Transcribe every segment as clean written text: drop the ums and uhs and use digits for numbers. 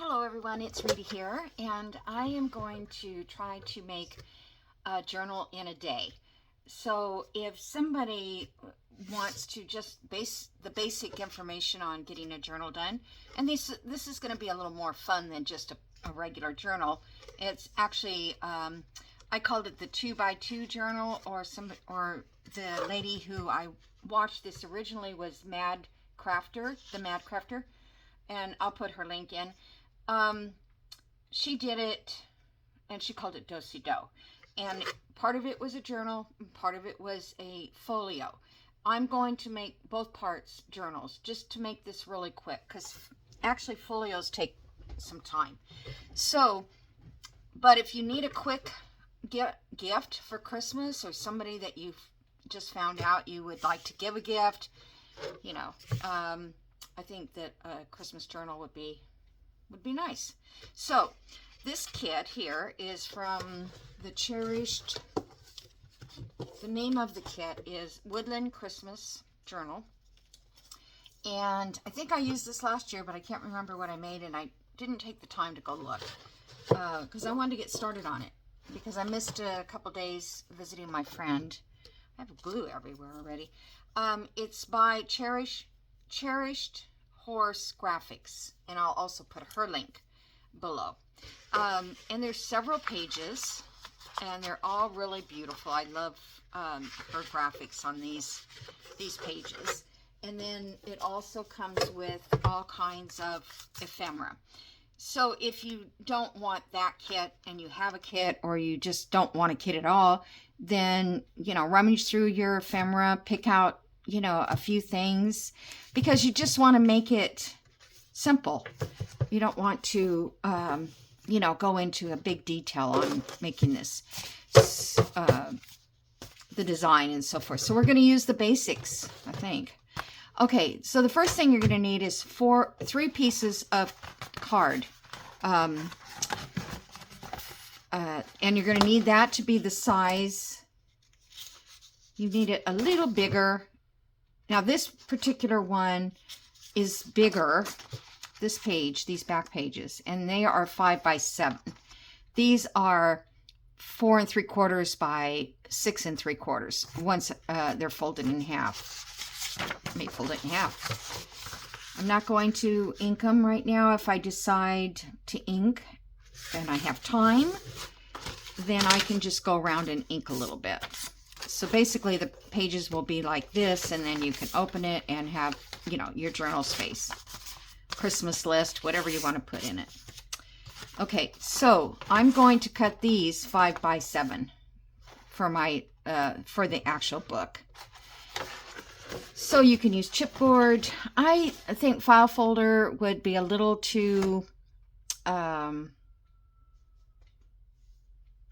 Hello everyone, it's Rita here, and I am going to try to make a journal in a day. So if somebody wants to just the basic information on getting a journal done, and this is going to be a little more fun than just a regular journal. It's actually I called it the 2x2 journal, or the lady who I watched this originally was the Mad Crafter, and I'll put her link in. She did it and she called it Do-Si-Do. And part of it was a journal, and part of it was a folio. I'm going to make both parts journals just to make this really quick, because actually folios take some time. So, but if you need a quick gift for Christmas, or somebody that you've just found out you would like to give a gift, I think that a Christmas journal would be nice. So this kit here is from the name of the kit is Woodland Christmas Journal. And I think I used this last year, but I can't remember what I made, and I didn't take the time to go look because I wanted to get started on it, because I missed a couple days visiting my friend. I have glue everywhere already. It's by Cherished Horse Graphics, and I'll also put her link below. And there's several pages, and they're all really beautiful. I love her graphics on these pages. And then it also comes with all kinds of ephemera. So if you don't want that kit, and you have a kit, or you just don't want a kit at all, then rummage through your ephemera, pick out a few things, because you just want to make it simple. You don't want to, go into a big detail on making this, the design and so forth. So we're going to use the basics, I think. Okay, so the first thing you're going to need is three pieces of card. And you're going to need that to be the size. You need it a little bigger. Now this particular one is bigger, this page, these back pages, and they are 5x7. These are 4 3/4 by 6 3/4. Once they're folded in half. Let me fold it in half. I'm not going to ink them right now. If I decide to ink and I have time, then I can just go around and ink a little bit. So basically the pages will be like this, and then you can open it and have, your journal space, Christmas list, whatever you want to put in it. Okay, so I'm going to cut these 5x7 for for the actual book. So you can use chipboard. I think file folder would be a little too, I'm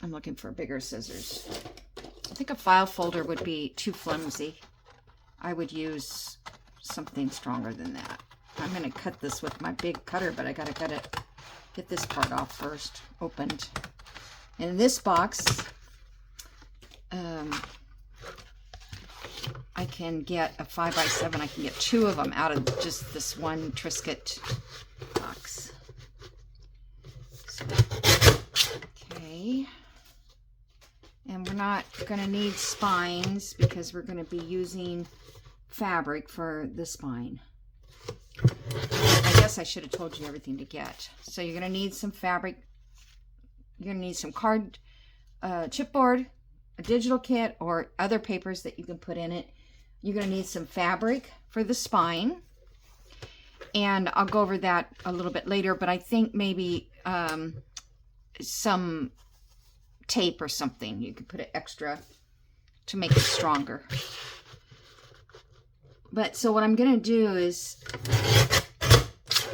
looking for bigger scissors. I think a file folder would be too flimsy. I would use something stronger than that. I'm going to cut this with my big cutter, but I got to get this part off first, opened. And in this box, I can get a 5x7. I can get 2 of them out of just this one Triscuit box. So, okay. And we're not going to need spines, because we're going to be using fabric for the spine. I guess I should have told you everything to get. So you're going to need some fabric. You're going to need some card, chipboard, a digital kit, or other papers that you can put in it. You're going to need some fabric for the spine. And I'll go over that a little bit later, but I think maybe some tape or something. You could put it extra to make it stronger. But so what I'm going to do is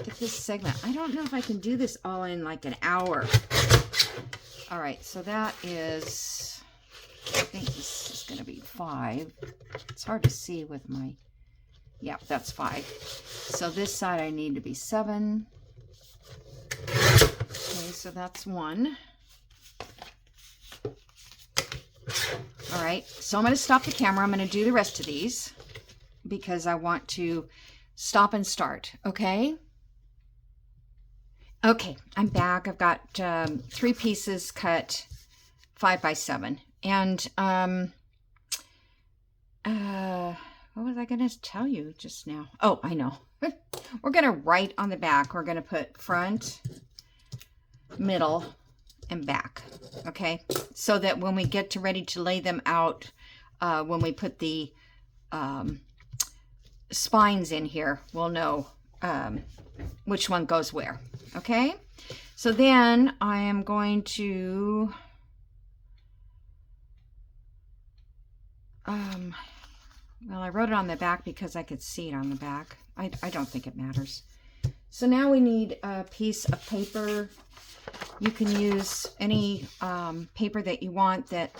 get this segment. I don't know if I can do this all in like an hour. All right, so that is, I think this is going to be 5. It's hard to see with my, yeah, that's 5. So this side I need to be 7. Okay, so that's 1. All right, so I'm going to stop the camera. I'm going to do the rest of these because I want to stop and start, okay? Okay, I'm back. I've got 3 pieces cut 5 by 7. And what was I going to tell you just now? Oh, I know. We're going to write on the back. We're going to put front, middle, and back. Okay, so that when we get to ready to lay them out, when we put the spines in here, we'll know which one goes where. Okay, so then I am going to well, I wrote it on the back because I could see it on the back. I don't think it matters. So now we need a piece of paper. You can use any paper that you want that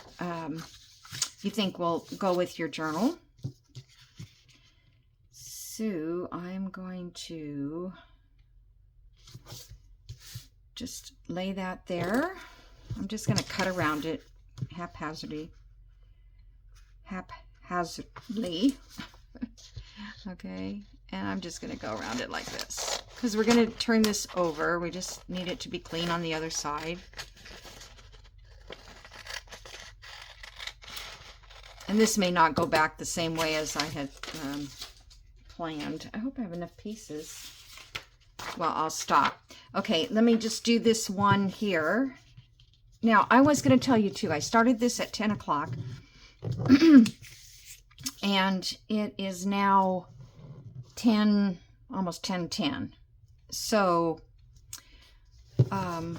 you think will go with your journal. So I'm going to just lay that there. I'm just going to cut around it haphazardly. Okay, and I'm just going to go around it like this because we're going to turn this over. We just need it to be clean on the other side. And this may not go back the same way as I had planned. I hope I have enough pieces. Well, I'll stop. Okay, let me just do this one here. Now, I was going to tell you too, I started this at 10 o'clock. And it is now 10, almost 10:10. So I'm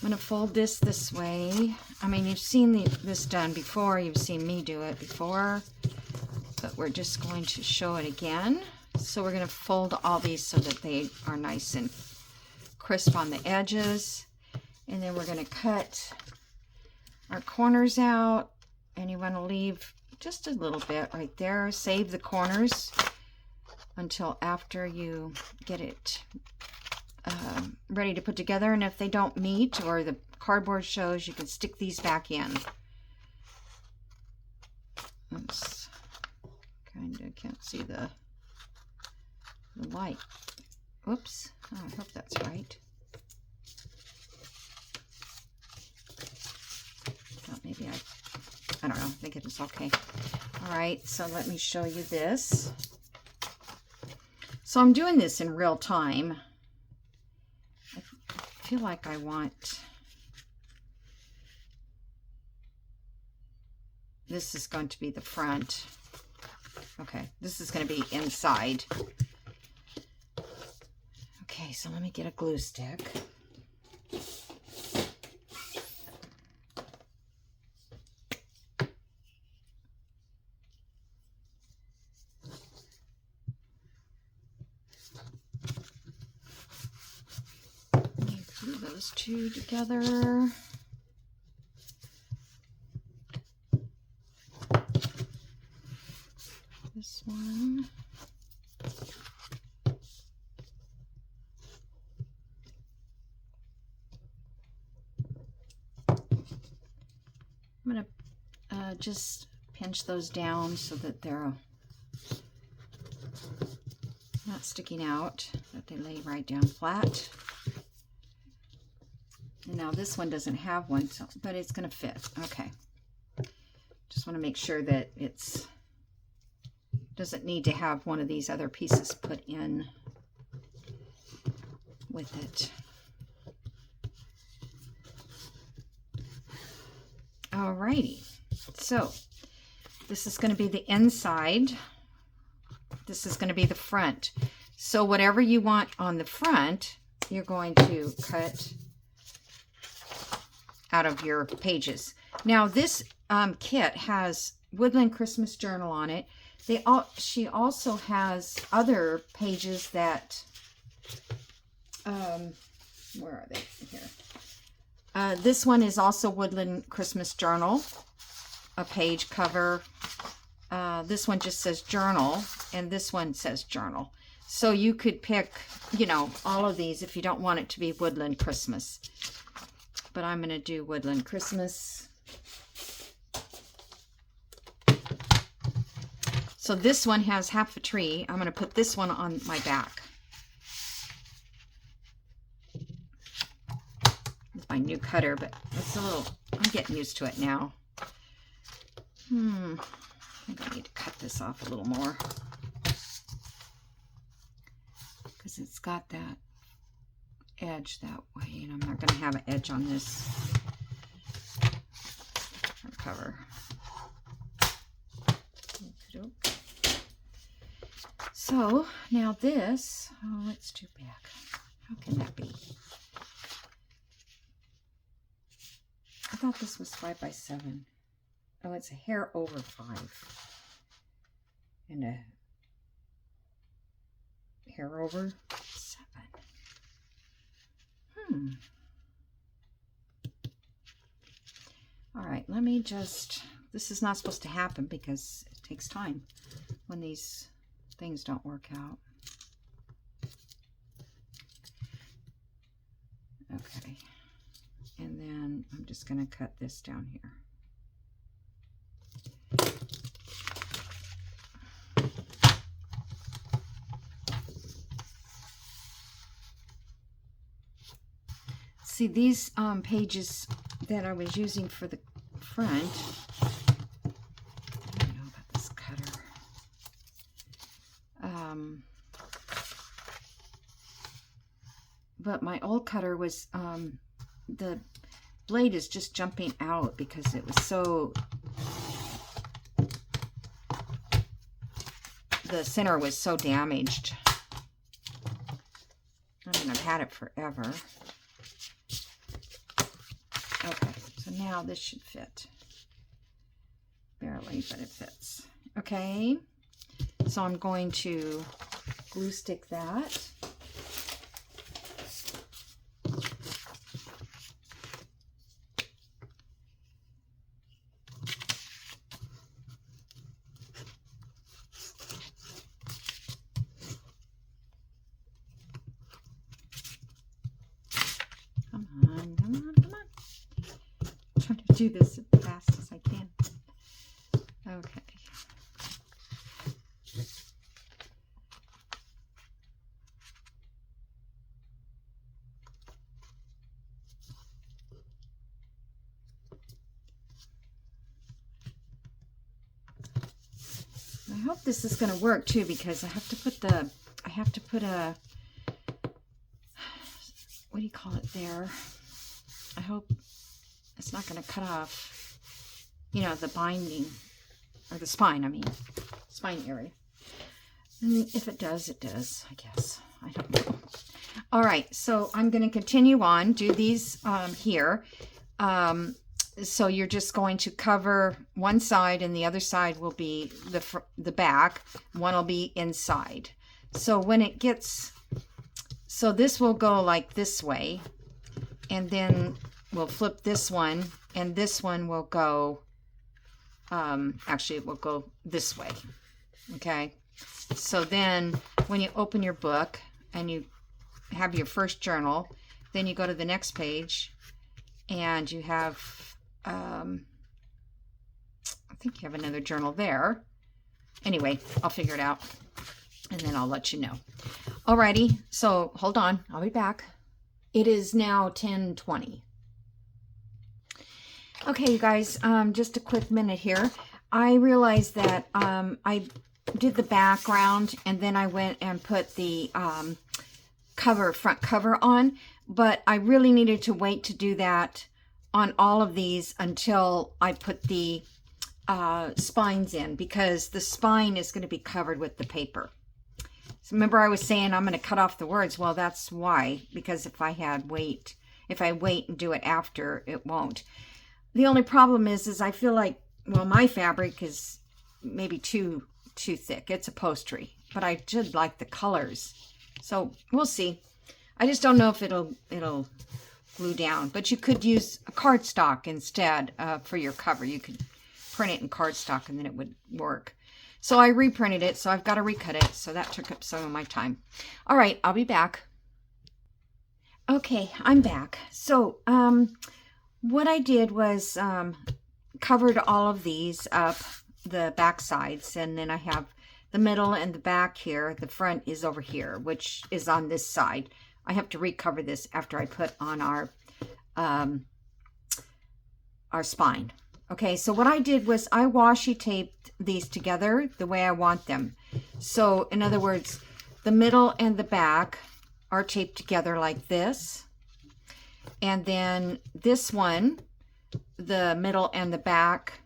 going to fold this way. I mean, you've seen this done before. You've seen me do it before. But we're just going to show it again. So we're going to fold all these so that they are nice and crisp on the edges. And then we're going to cut our corners out. And you want to leave just a little bit right there. Save the corners until after you get it ready to put together. And if they don't meet or the cardboard shows, you can stick these back in. Oops. Kind of can't see the light. Whoops. Oh, I hope that's right. Oh, maybe I don't know. I think it's okay. All right, so let me show you this. So I'm doing this in real time. I feel like I want... This is going to be the front. Okay, this is going to be inside. Okay, so let me get a glue stick. Glue those two together. This one. I'm going to just pinch those down so that they're not sticking out, that they lay right down flat. And now this one doesn't have one, so, but it's going to fit. Okay. Just want to make sure that it's doesn't need to have one of these other pieces put in with it. Alrighty, so this is going to be the inside. This is going to be the front. So whatever you want on the front, you're going to cut out of your pages. Now this kit has Woodland Christmas Journal on it. She also has other pages that, where are they? Here. This one is also Woodland Christmas Journal, a page cover. This one just says journal, and this one says journal. So you could pick, you know, all of these if you don't want it to be Woodland Christmas. But I'm going to do Woodland Christmas. So this one has half a tree. I'm going to put this one on my back. my new cutter, but it's a little, I'm getting used to it now. I think I need to cut this off a little more because it's got that edge that way, and I'm not going to have an edge on this cover. So now this, oh, it's too big. How can that be? I thought this was 5 by 7. Oh, it's a hair over 5. And a hair over 7. All right, let me just, this is not supposed to happen because it takes time when these things don't work out. Okay, and then I'm just going to cut this down here. See, these pages that I was using for the front, I don't know about this cutter. But my old cutter was, the blade is just jumping out because it was so, the center was so damaged. I mean, I've had it forever. Okay, so now this should fit. Barely, but it fits. Okay, so I'm going to glue stick that. Trying to do this as fast as I can. Okay. I hope this is going to work too, because I have to put a, what do you call it there? I hope it's not going to cut off, you know, the binding, or the spine, I mean, spine area. And if it does, it does, I guess. I don't know. All right, so I'm going to continue on, do these here. So you're just going to cover one side, and the other side will be the back. One will be inside. So when it gets, so this will go like this way, and then we'll flip this one, and this one will go, actually it will go this way, okay? So then when you open your book and you have your first journal, then you go to the next page, and you have, I think you have another journal there. Anyway, I'll figure it out, and then I'll let you know. Alrighty, so hold on, I'll be back. It is now 10:20. Okay, you guys, just a quick minute here. I realized that I did the background, and then I went and put the front cover on, but I really needed to wait to do that on all of these until I put the spines in, because the spine is going to be covered with the paper. So remember I was saying I'm going to cut off the words. Well, that's why, because if I wait and do it after, it won't. The only problem is I feel like, well, my fabric is maybe too thick. It's upholstery, but I did like the colors. So we'll see. I just don't know if it'll glue down, but you could use a cardstock instead for your cover. You could print it in cardstock, and then it would work. So I reprinted it, so I've got to recut it. So that took up some of my time. All right, I'll be back. Okay, I'm back. So, what I did was covered all of these up, the back sides, and then I have the middle and the back here. The front is over here, which is on this side. I have to recover this after I put on our our spine. Okay, so what I did was I washi taped these together the way I want them. So in other words, the middle and the back are taped together like this. And then this one, the middle and the back,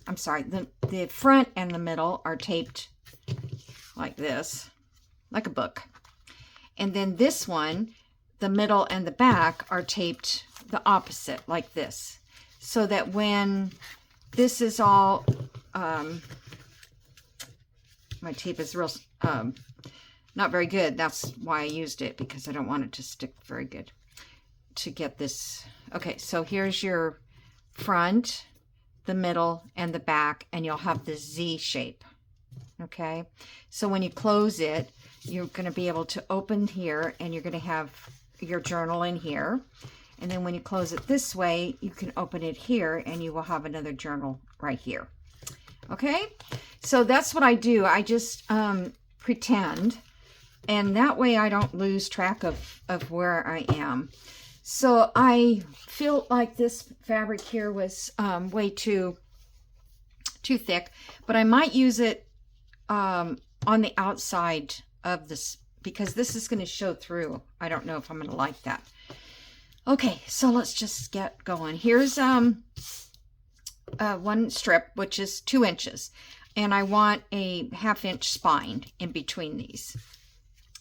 I'm sorry, the front and the middle are taped like this, like a book. And then this one, the middle and the back are taped the opposite, like this. So that when this is all, my tape is real, not very good. That's why I used it, because I don't want it to stick very good to get this. Okay, so here's your front, the middle, and the back, and you'll have the Z shape. Okay, so when you close it, you're going to be able to open here, and you're going to have your journal in here. And then when you close it this way, you can open it here, and you will have another journal right here. Okay, so that's what I do. I just pretend, and that way I don't lose track of where I am. So I feel like this fabric here was way too thick, but I might use it on the outside of this, because this is going to show through. I don't know if I'm going to like that. Okay, so let's just get going. Here's one strip, which is 2 inches, and I want a 1/2 inch spine in between these.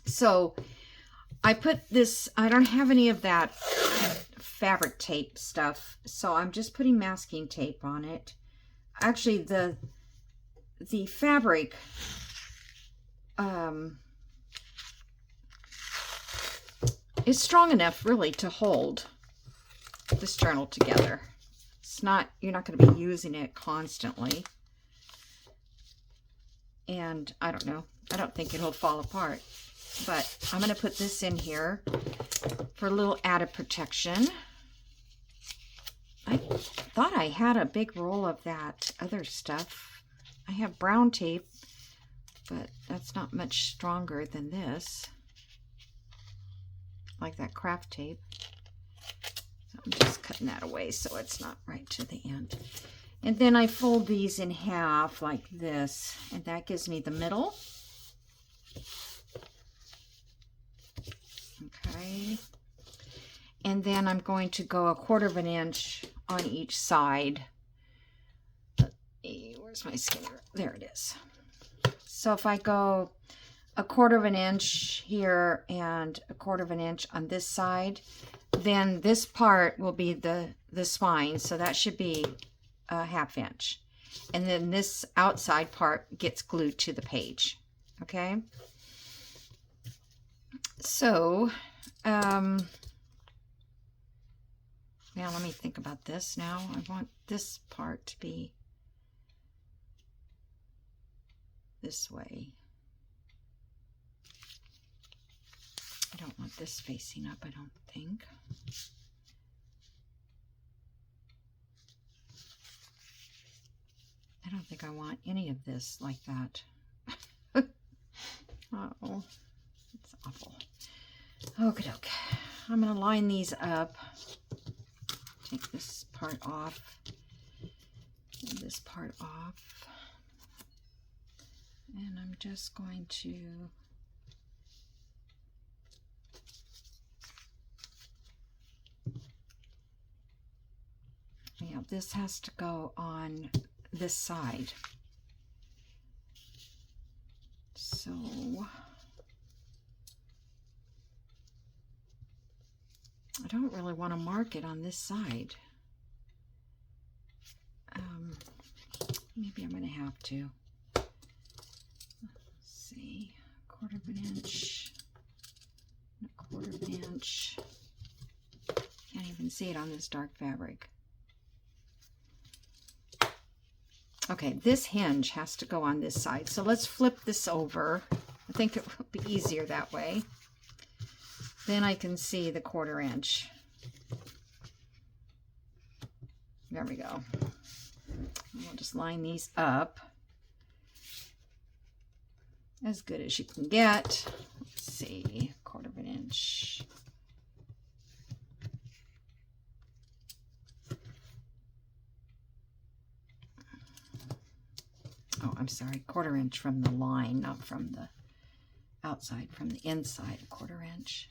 So I put this, I don't have any of that fabric tape stuff, so I'm just putting masking tape on it. Actually, the fabric is strong enough really to hold this journal together. It's not, you're not going to be using it constantly. And I don't know, I don't think it'll fall apart. But I'm going to put this in here for a little added protection. I thought I had a big roll of that other stuff. I have brown tape, but that's not much stronger than this. Like that craft tape. So I'm just cutting that away so it's not right to the end. And then I fold these in half like this, and that gives me the middle. Okay. And then I'm going to go 1/4 inch on each side. Where's my skinner? There it is. So if I go 1/4 inch here and 1/4 inch on this side, then this part will be the spine, so that should be a 1/2 inch. And then this outside part gets glued to the page. Okay. So, now let me think about this now. I want this part to be this way. I don't want this facing up, I don't think. I don't think I want any of this like that. Uh-oh, it's awful. Okay, I'm going to line these up. Take this part off. And this part off. And I'm just going to this has to go on this side. So I don't really want to mark it on this side. Maybe I'm going to have to. Let's see, 1/4 inch, 1/4 inch. Can't even see it on this dark fabric. Okay, this hinge has to go on this side. So let's flip this over. I think it will be easier that way. Then I can see the 1/4 inch. There we go. We'll just line these up as good as you can get. Let's see, 1/4 inch. I'm sorry, 1/4 inch from the line, not from the outside, from the inside, 1/4 inch.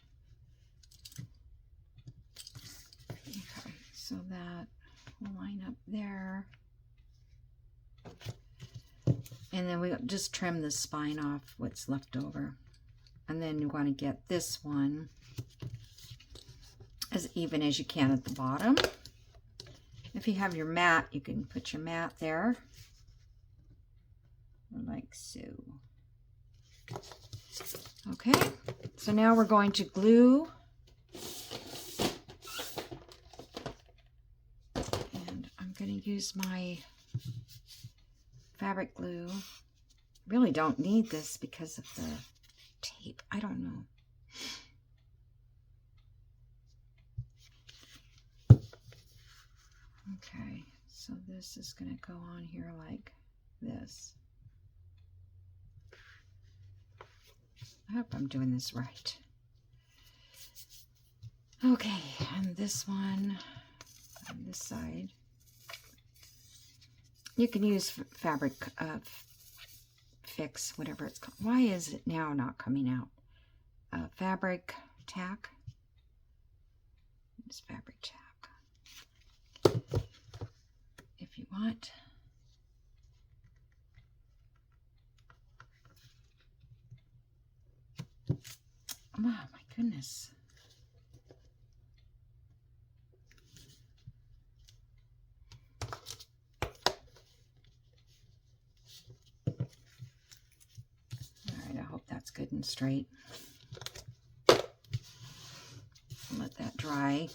Okay, so that will line up there. And then we just trim the spine off, what's left over. And then you want to get this one as even as you can at the bottom. If you have your mat, you can put your mat there, like so. Okay, so now we're going to glue. And I'm going to use my fabric glue. Really don't need this because of the tape. I don't know. Okay, so this is going to go on here like this. I hope I'm doing this right. Okay, and this one on this side. You can use fabric fix, whatever it's called. Why is it now not coming out? Fabric tack. It's fabric tack. If you want. Oh my goodness. Alright, I hope that's good and straight. Let that dry.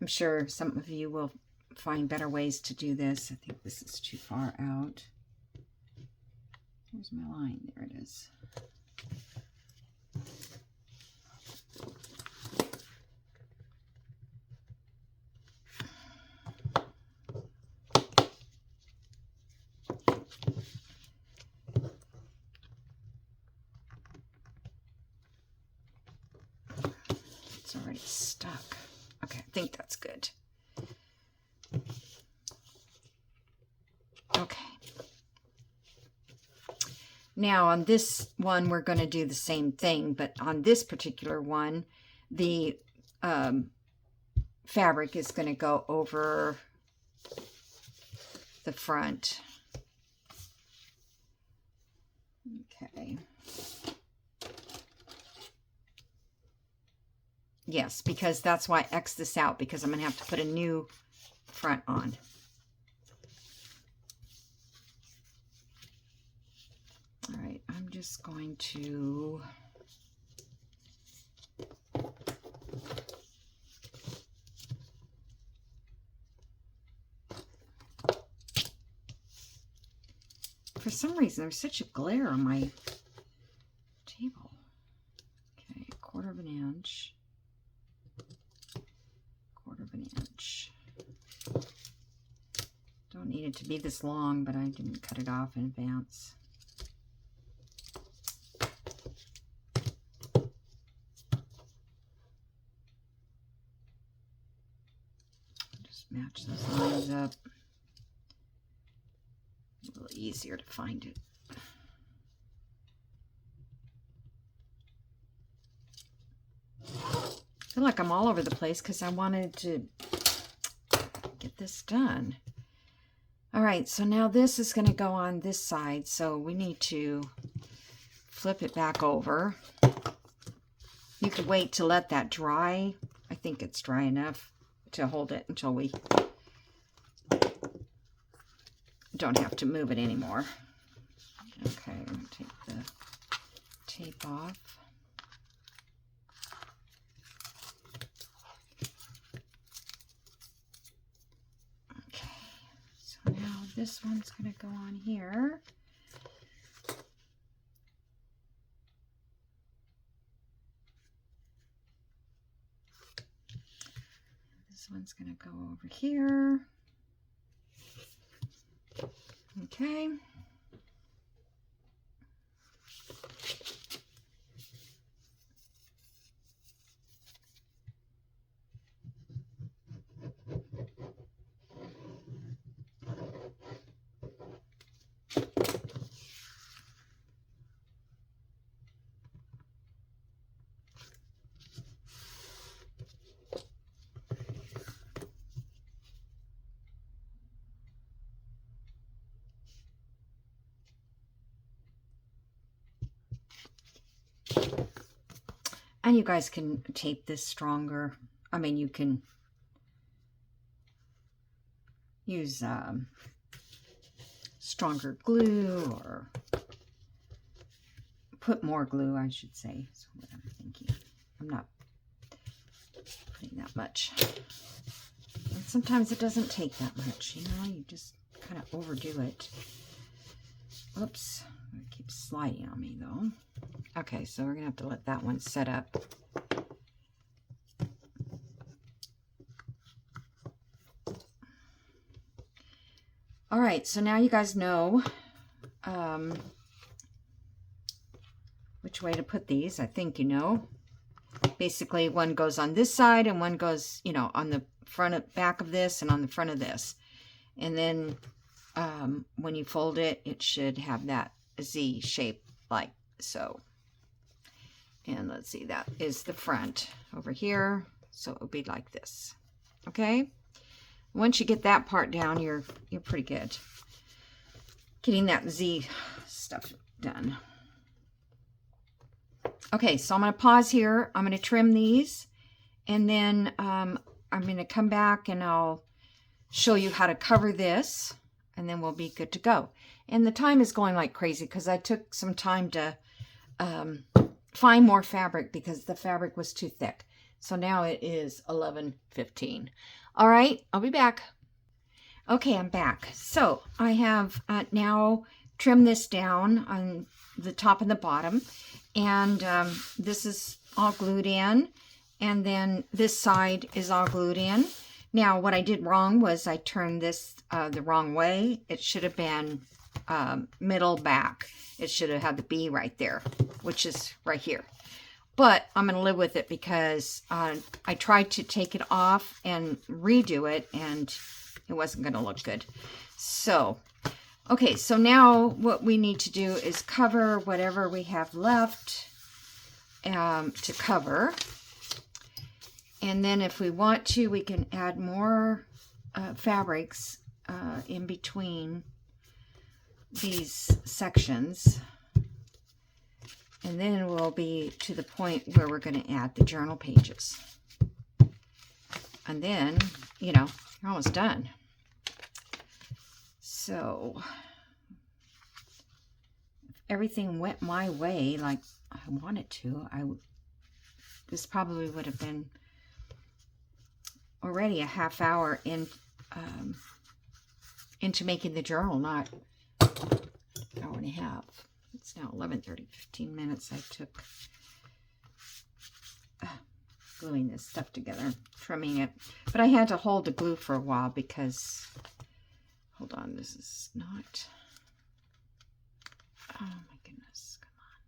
I'm sure some of you will find better ways to do this. I think this is too far out. Here's my line. There it is. It's already stuck. Okay, I think that's good. Okay. Now on this one, we're going to do the same thing, but on this particular one, the fabric is going to go over the front. Okay. Yes, because that's why I X this out, because I'm going to have to put a new front on. All right, I'm just going to for some reason there's such a glare on my table. Okay, 1/4 inch. 1/4 inch. Don't need it to be this long, but I didn't cut it off in advance. Just match those lines up. A little easier to find it. I feel like I'm all over the place because I wanted to get this done. All right, so now this is going to go on this side, so we need to flip it back over. You could wait to let that dry. I think it's dry enough to hold it until we don't have to move it anymore. Okay, I'm going to take the tape off. Okay, so now this one's going to go on here. This one's going to go over here. Okay. And you guys can tape this stronger. I mean, you can use stronger glue or put more glue, I should say. That's what I'm thinking. I'm not putting that much. And sometimes it doesn't take that much, you know, you just kind of overdo it. Oops, it keeps sliding on me though. Okay, so we're gonna have to let that one set up. All right, so now you guys know which way to put these. I think you know. Basically, one goes on this side and one goes, you know, on the front of back of this and on the front of this. And then when you fold it, it should have that Z shape like so. And let's see, that is the front over here. So it would be like this. Okay? Once you get that part down, you're pretty good. Getting that Z stuff done. Okay, so I'm going to pause here. I'm going to trim these. And then I'm going to come back and I'll show you how to cover this. And then we'll be good to go. And the time is going like crazy because I took some time to find more fabric because the fabric was too thick. So now it is 11:15. All right, I'll be back. Okay, I'm back. So I have now trimmed this down on the top and the bottom. And this is all glued in. And then this side is all glued in. Now, what I did wrong was I turned this the wrong way. It should have been middle back. It should have had the B right there, which is right here. But I'm going to live with it because I tried to take it off and redo it, and it wasn't going to look good. So, okay, so now what we need to do is cover whatever we have left to cover. And then if we want to, we can add more fabrics in between these sections. And then we'll be to the point where we're going to add the journal pages. And then, you know, you're almost done. So, if everything went my way like I wanted to, this probably would have been already a half hour into making the journal, not an hour and a half. It's now 11:30, 15 minutes I took gluing this stuff together, trimming it. But I had to hold the glue for a while because, hold on, this is not, oh my goodness, come on.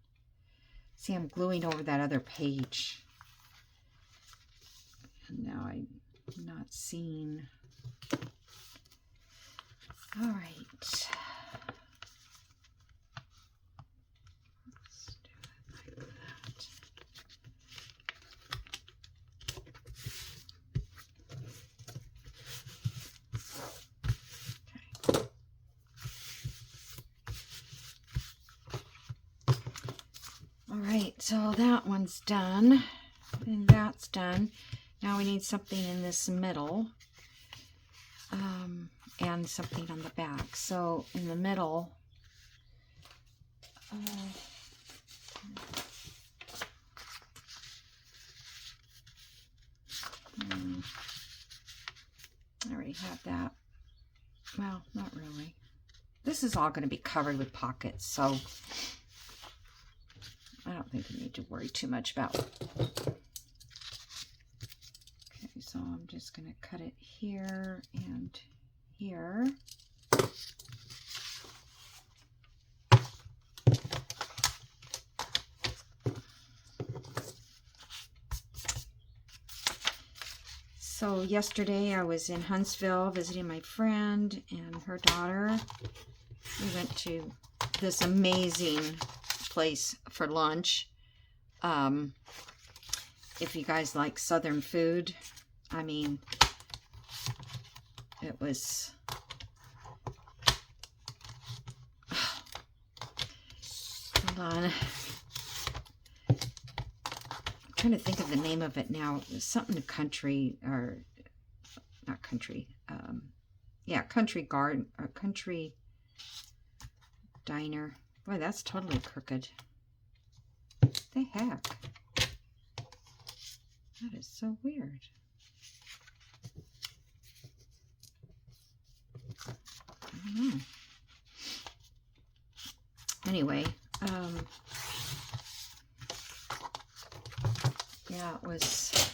See, I'm gluing over that other page. And now I'm not seeing. All right. Let's do it like that. Okay. All right, so that one's done. And that's done. Now we need something in this middle and something on the back. So in the middle, I already have that. Well, not really. This is all going to be covered with pockets, so I don't think we need to worry too much about. Okay, so I'm just going to cut it here and here. So yesterday I was in Huntsville visiting my friend and her daughter. We went to this amazing place for lunch. If you guys like Southern food, I mean, it was, hold on, I'm trying to think of the name of it now. Something country, or not country. Yeah, country garden or country diner. Boy, that's totally crooked. What the heck? That is so weird. I don't know. Anyway, yeah, it was,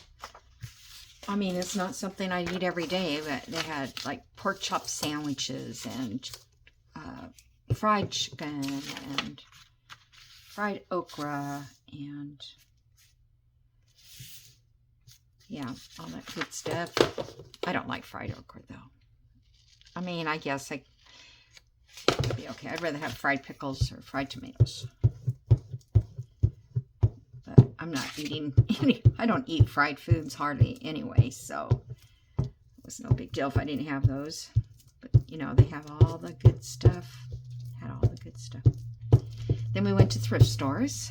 I mean, it's not something I eat every day, but they had like pork chop sandwiches and fried chicken and fried okra and yeah, all that good stuff. I don't like fried okra though. I mean, I guess I could be okay. I'd rather have fried pickles or fried tomatoes. But I'm not eating any, I don't eat fried foods hardly anyway, so it was no big deal if I didn't have those. But, you know, they have all the good stuff. Had all the good stuff. Then we went to thrift stores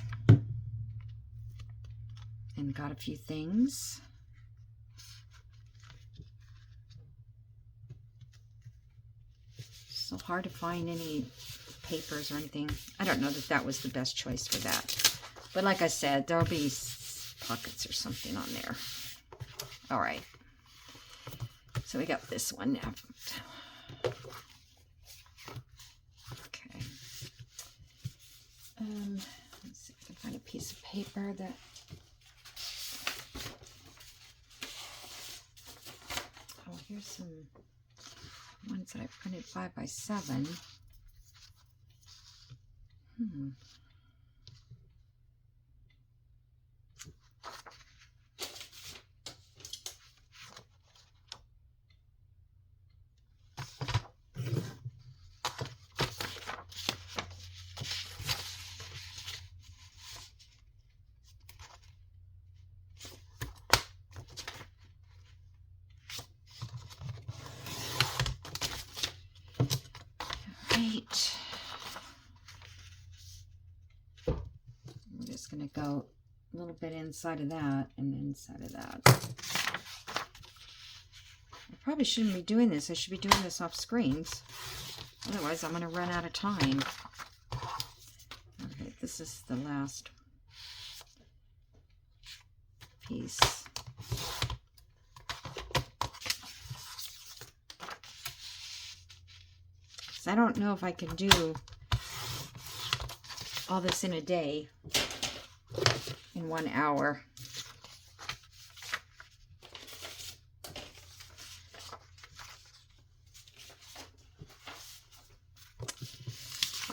and got a few things. So hard to find any papers or anything. I don't know that that was the best choice for that. But like I said, there'll be pockets or something on there. All right. So we got this one now. Okay. Let's see if I can find a piece of paper that... Oh, here's some ones that I printed 5x7. Right. I'm just going to go a little bit inside of that and inside of that. I probably shouldn't be doing this. I should be doing this off screens. Otherwise, I'm going to run out of time. Okay, this is the last piece. I don't know if I can do all this in a day, in 1 hour.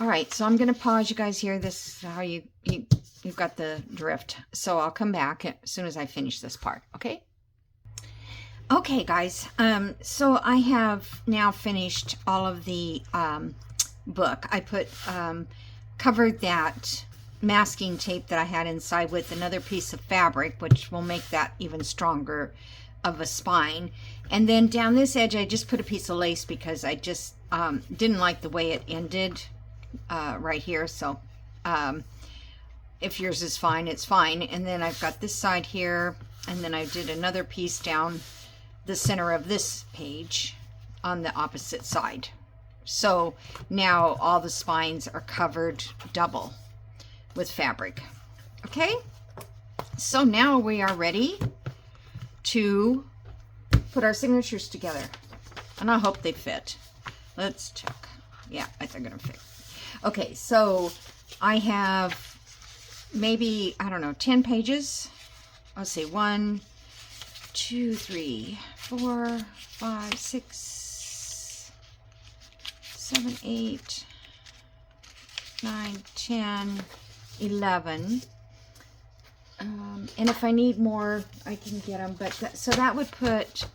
All right, so I'm going to pause you guys here. This is how you've got the drift. So I'll come back as soon as I finish this part, okay? Okay, guys, so I have now finished all of the book. I put covered that masking tape that I had inside with another piece of fabric, which will make that even stronger of a spine. And then down this edge, I just put a piece of lace because I just didn't like the way it ended right here. So if yours is fine, it's fine. And then I've got this side here, and then I did another piece down the center of this page on the opposite side. So now all the spines are covered double with fabric. Okay, so now we are ready to put our signatures together, and I hope they fit. Let's check. Yeah, I think they're gonna fit. Okay, so I have maybe, I don't know, 10 pages. Let's see, 1, 2, 3, 4, 5, 6, 7, 8, 9, 10, 11. And if I need more, I can get them. But so that would put,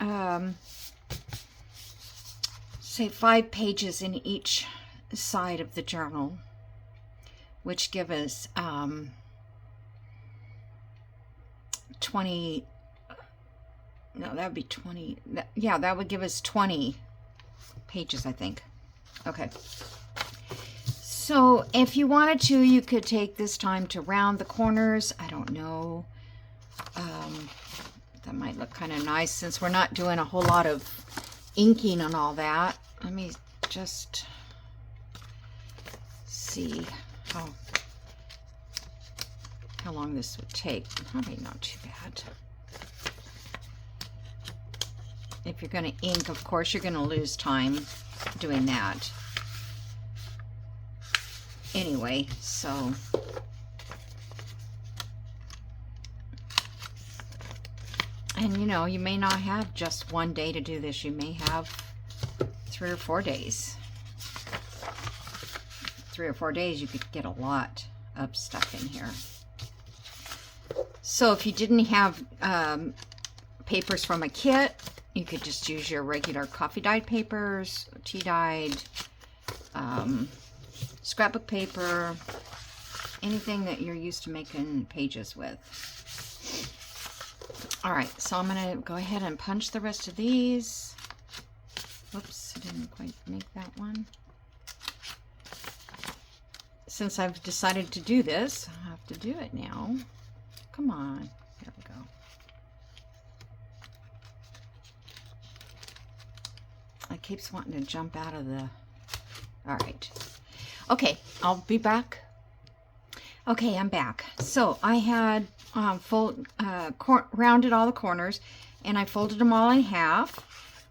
say, 5 pages in each side of the journal, which give us 20. No, that would be 20. Yeah, that would give us 20 pages, I think. Okay. So if you wanted to, you could take this time to round the corners. I don't know. That might look kind of nice since we're not doing a whole lot of inking and all that. Let me just see how long this would take. Probably not too bad. If you're going to ink, of course, you're going to lose time doing that. Anyway, so and you know, you may not have just one day to do this. You may have 3 or 4 days. 3 or 4 days, you could get a lot of stuff in here. So if you didn't have papers from a kit, you could just use your regular coffee dyed papers, tea dyed, scrapbook paper, anything that you're used to making pages with. All right, so I'm going to go ahead and punch the rest of these. Whoops, I didn't quite make that one. Since I've decided to do this, I have to do it now. Come on, there we go. It keeps wanting to jump out of the... All right. Okay, I'll be back. Okay, I'm back. So I had rounded all the corners, and I folded them all in half.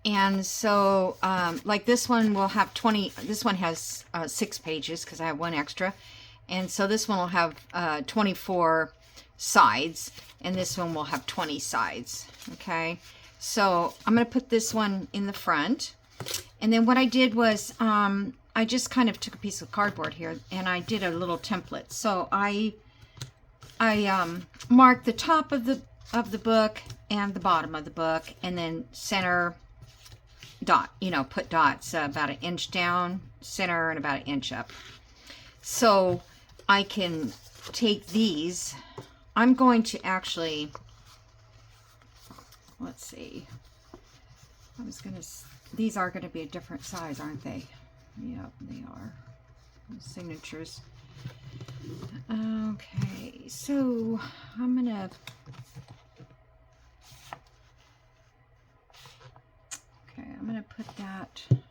And so, like this one will have 20. This one has 6 pages because I have one extra, and so this one will have 24 sides, and this one will have 20 sides. Okay, so I'm going to put this one in the front, and then what I did was I just kind of took a piece of cardboard here and I did a little template. So I marked the top of the book and the bottom of the book, and then center dot, you know, put dots about 1 inch down center and about 1 inch up. So I can take these. I'm going to actually, let's see, these are going to be a different size, aren't they? Yep, they are. Signatures. Okay, so I'm gonna put that right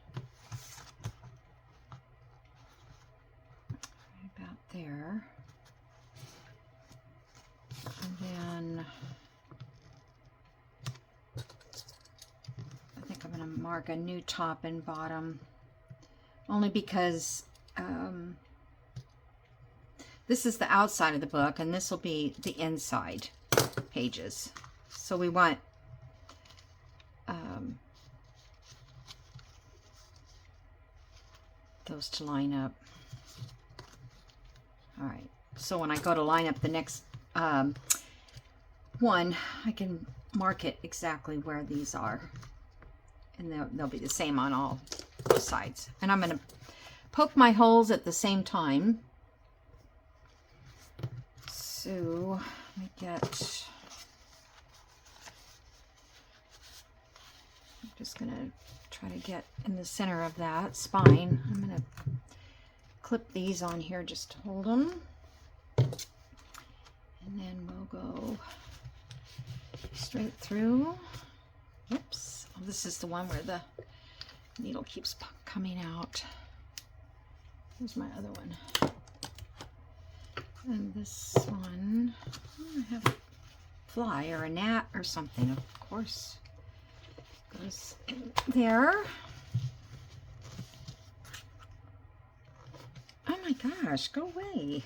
about there, and then I think I'm gonna mark a new top and bottom. Only because this is the outside of the book, and this will be the inside pages. So we want those to line up. All right. So when I go to line up the next one, I can mark it exactly where these are, and they'll be the same on all sides. And I'm going to poke my holes at the same time. So let me get, I'm just going to try to get in the center of that spine. I'm going to clip these on here just to hold them, and then we'll go straight through. Oops, oh, this is the one where the needle keeps coming out. Here's my other one. And this one, I have a fly or a gnat or something, of course, goes in there. Oh my gosh, go away.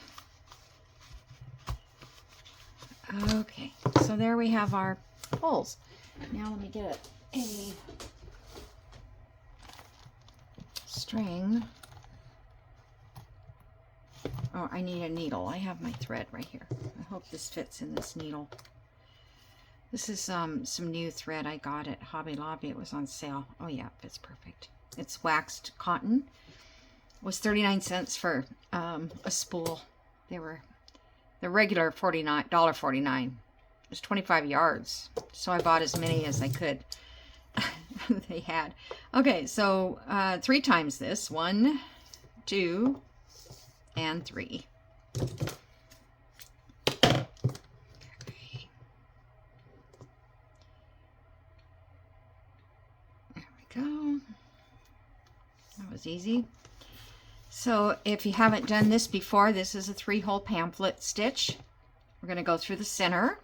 Okay, so there we have our holes. Now let me get a string. Oh, I need a needle. I have my thread right here. I hope this fits in this needle. This is some new thread I got at Hobby Lobby. It was on sale. Oh yeah, it fits perfect. It's waxed cotton. It was 39 cents for a spool. The regular $49. It was 25 yards. So I bought as many as I could. They had. Okay, so 3 times this. 1, 2, and 3. Okay. That was easy. So if you haven't done this before, this is a 3-hole pamphlet stitch. We're going to go through the center.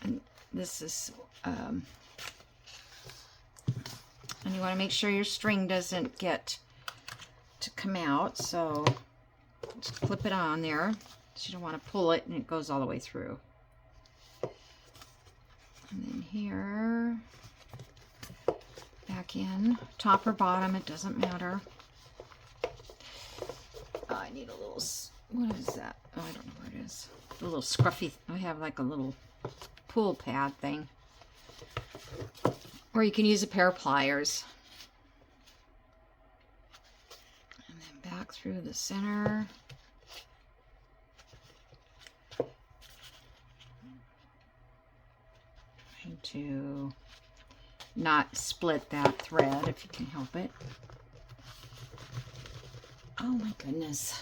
And this is, and you want to make sure your string doesn't get to come out. So just clip it on there. So you don't want to pull it and it goes all the way through. And then here, back in, top or bottom, it doesn't matter. I need a little, what is that? Oh, I don't know what it is. A little scruffy, I have like a little pull pad thing. Or you can use a pair of pliers. And then back through the center. Trying to not split that thread if you can help it. Oh my goodness.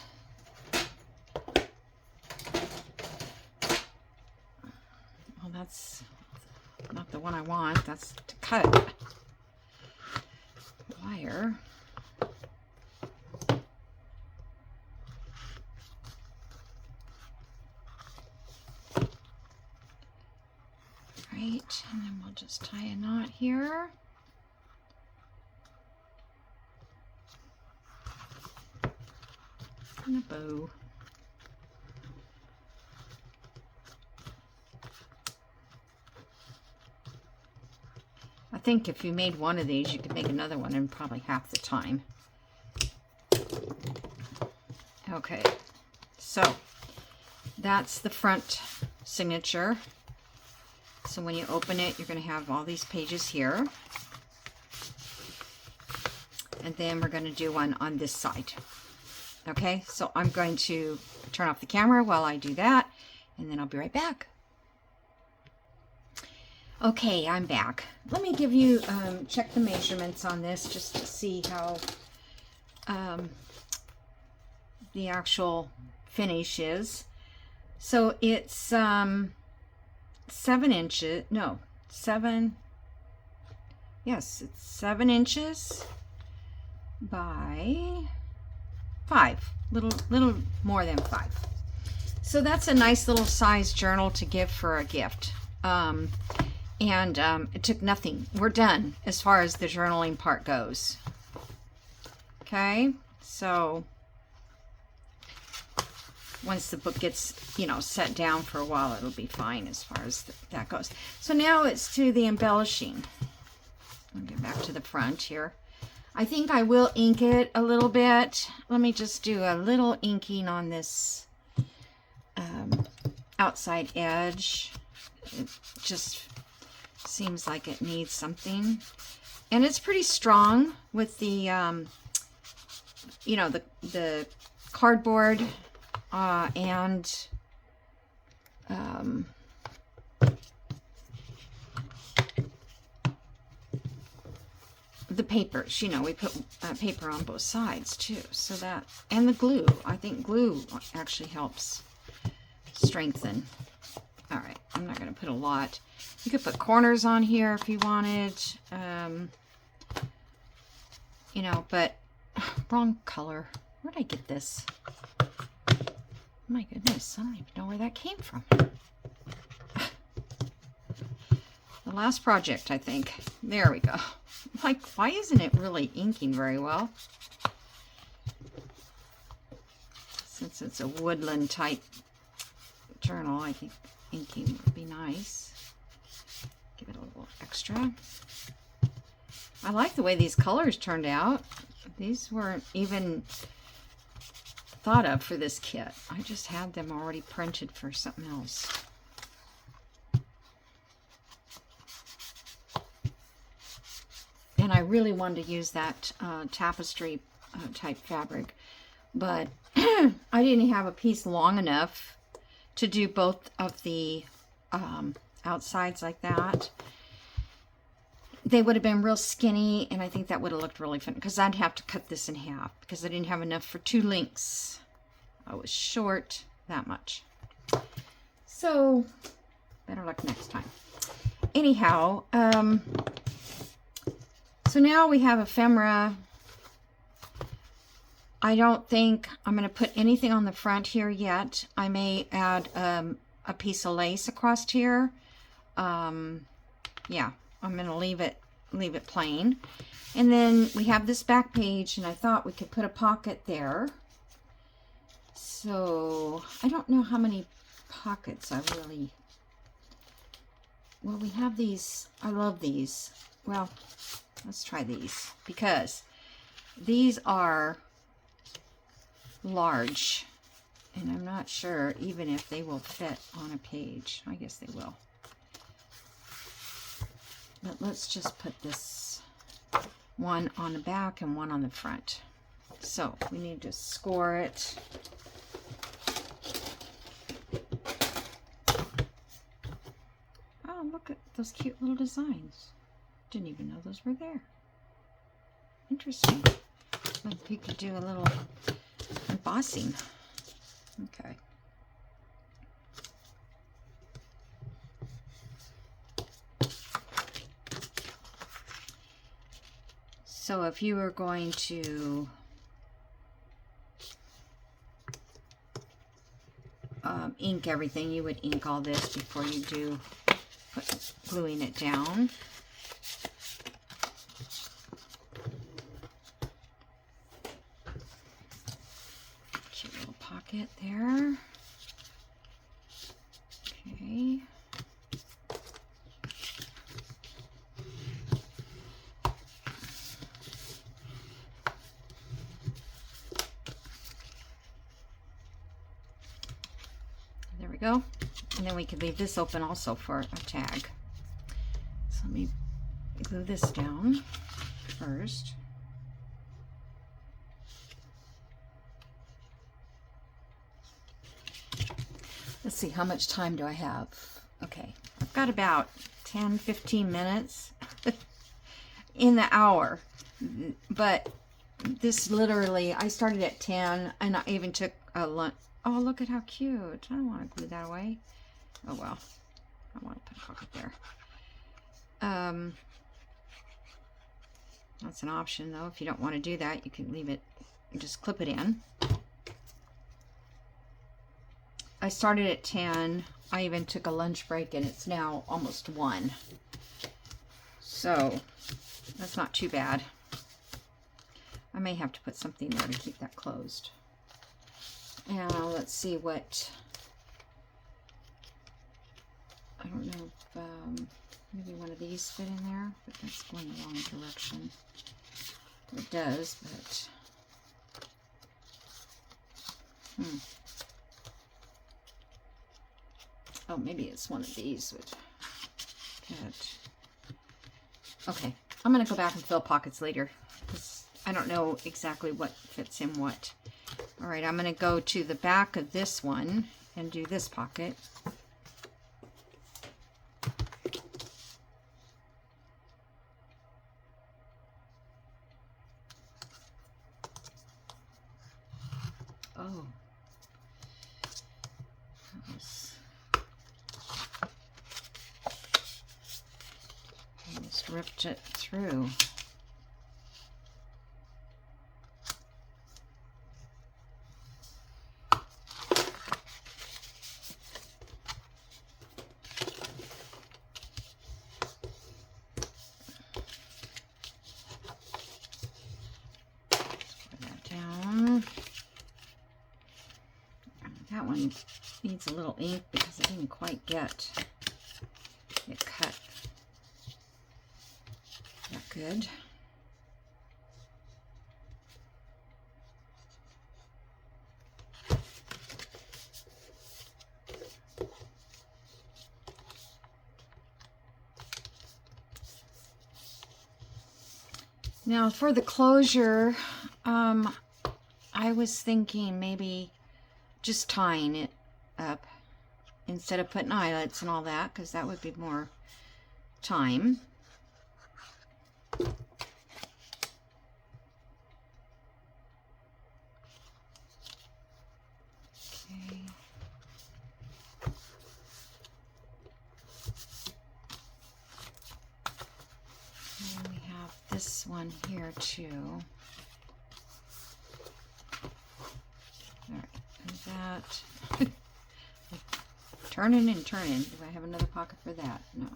Well, that's not the one I want. That's to cut wire. Right, and then we'll just tie a knot here. And a bow. I think if you made one of these, you could make another one in probably half the time. Okay, so that's the front signature. So when you open it, you're going to have all these pages here. And then we're going to do one on this side. Okay, so I'm going to turn off the camera while I do that, and then I'll be right back. Okay, I'm back. Let me give you, check the measurements on this just to see how the actual finish is. So it's 7 inches, no, 7, yes, it's 7 inches by 5, little more than 5. So that's a nice little size journal to give for a gift. It took nothing. We're done as far as the journaling part goes. Okay, so once the book gets, you know, set down for a while, it'll be fine as far as that goes. So now it's to the embellishing. I'll get back to the front here. I think I will ink it a little bit. Let me just do a little inking on this outside edge. It just seems like it needs something. And it's pretty strong with the, you know, the cardboard and the papers, you know, we put paper on both sides too, so that, and the glue, I think glue actually helps strengthen. All right, I'm not going to put a lot. You could put corners on here if you wanted, you know, but wrong color. Where'd I get this? My goodness, I don't even know where that came from. The last project, I think. There we go. Like, why isn't it really inking very well? Since it's a woodland type journal, I think inking would be nice. Give it a little extra. I like the way these colors turned out. These weren't even thought of for this kit. I just had them already printed for something else. And I really wanted to use that tapestry type fabric, but I didn't have a piece long enough to do both of the outsides like that. They would have been real skinny, and I think that would have looked really fun, because I'd have to cut this in half because I didn't have enough for 2 links. I was short that much. So, better luck next time. Anyhow, So now we have ephemera. I don't think I'm going to put anything on the front here yet. I may add a piece of lace across here. Yeah, I'm going to leave it plain. And then we have this back page, and I thought we could put a pocket there. So I don't know how many pockets I really... Well, we have these. I love these. Well, let's try these because these are large, and I'm not sure even if they will fit on a page. I guess they will. But let's just put this one on the back and one on the front. So we need to score it. Oh, look at those cute little designs. Didn't even know those were there. Interesting. Like you could do a little embossing. Okay. So if you were going to ink everything, you would ink all this before you do gluing it down. Cute little pocket there. Okay. There we go. And then we could leave this open also for a tag. So let me glue this down first. Let's see, how much time do I have? Okay, I've got about 10-15 minutes in the hour. But this literally, I started at 10 and I even took a lunch. Oh, look at how cute. I don't want to glue that away. Oh, well. I want to put a pocket there. That's an option, though. If you don't want to do that, you can leave it, just clip it in. I started at 10. I even took a lunch break, and it's now almost 1. So, that's not too bad. I may have to put something there to keep that closed. Now, let's see what... I don't know if maybe one of these fit in there, but that's going the wrong direction. It does, but... Oh, maybe it's one of these would fit. Okay, I'm going to go back and fill pockets later, because I don't know exactly what fits in what. All right, I'm going to go to the back of this one and do this pocket. Oh. Almost ripped it through. That one needs a little ink because I didn't quite get it cut that good. Now for the closure, I was thinking maybe just tying it up instead of putting eyelets and all that, because that would be more time. Okay. And we have this one here too. All right, and that. Turning and turning. Do I have another pocket for that? No.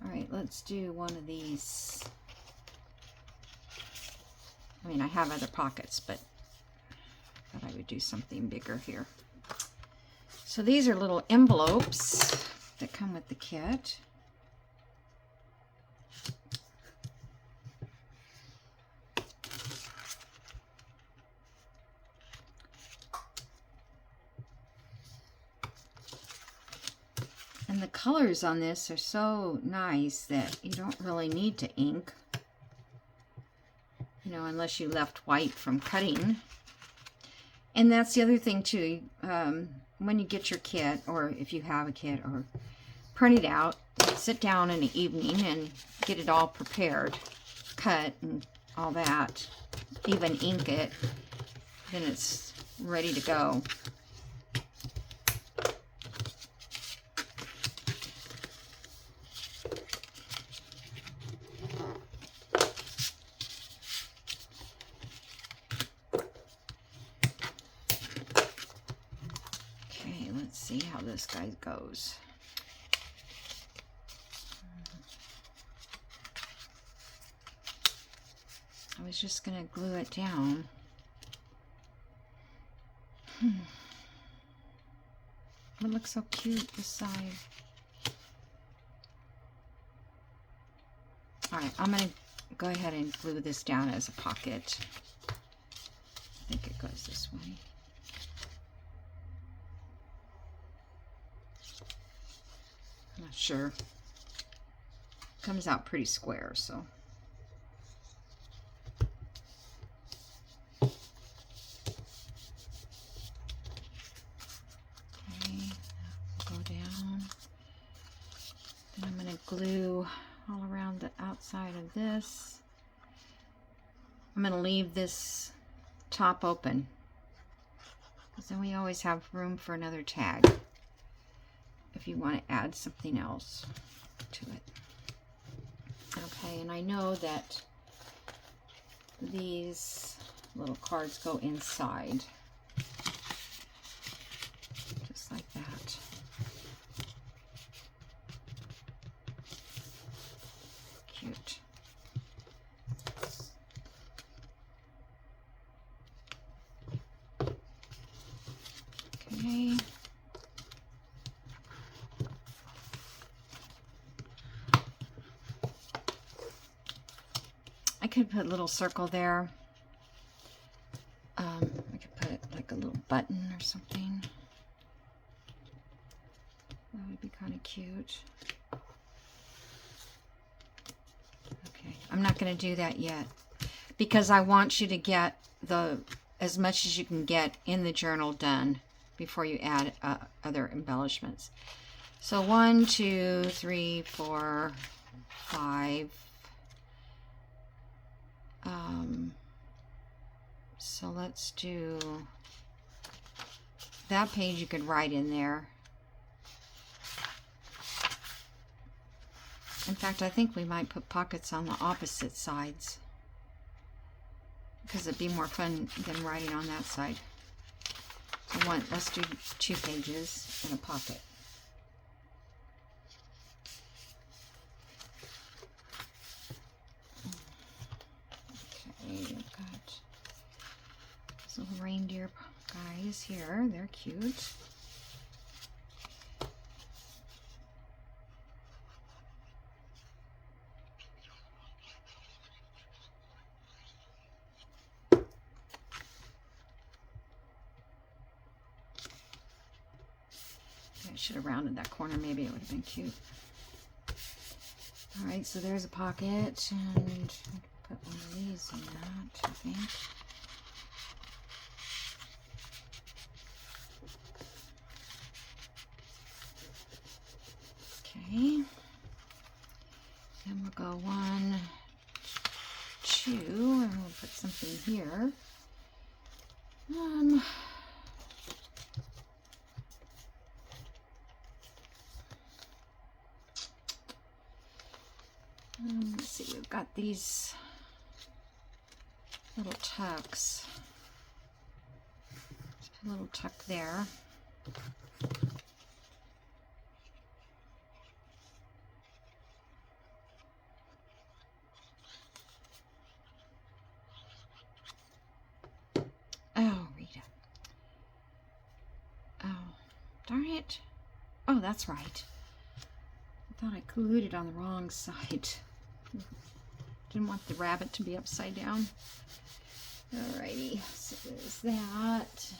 All right, let's do one of these. I mean, I have other pockets, but I thought I would do something bigger here. So these are little envelopes that come with the kit. And the colors on this are so nice that you don't really need to ink, you know, unless you left white from cutting. And that's the other thing too, when you get your kit, or if you have a kit, or print it out, sit down in the evening and get it all prepared, cut and all that, even ink it, then it's ready to go. Let's see how this guy goes. I was just going to glue it down. It looks so cute, this side. Alright, I'm going to go ahead and glue this down as a pocket. I think it goes this way. I'm not sure. Comes out pretty square, so. Okay, go down. Then I'm going to glue all around the outside of this. I'm going to leave this top open, because then we always have room for another tag if you want to add something else to it. Okay, and I know that these little cards go inside, just like that. Cute. Okay. I could put a little circle there. I could put like a little button or something. That would be kind of cute. Okay, I'm not going to do that yet because I want you to get as much as you can get in the journal done before you add other embellishments. So 1, 2, 3, 4, 5. So let's do that page. You could write in there. In fact, I think we might put pockets on the opposite sides because it'd be more fun than writing on that side. So let's do 2 pages in a pocket. Okay, I've got these little reindeer guys here. They're cute. I should have rounded that corner. Maybe it would have been cute. All right, so there's a pocket, and I can put one of these in that, I think. Okay. Then we'll go 1, 2, and we'll put something here. Let's see, we've got these little tucks. A little tuck there. Oh, Rita. Oh, darn it. Oh, that's right. I thought I glued it on the wrong side. Didn't want the rabbit to be upside down. Alrighty, so there's that.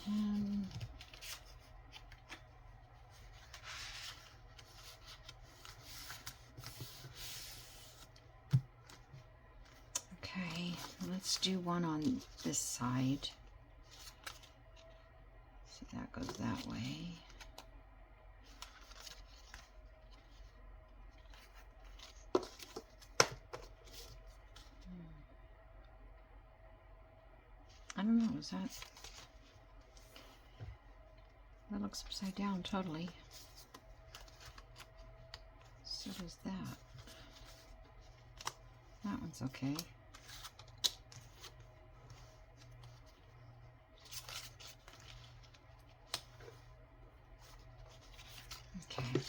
Okay, let's do one on this side. So that goes that way. I don't know, is that looks upside down totally. So does that. That one's okay. Okay.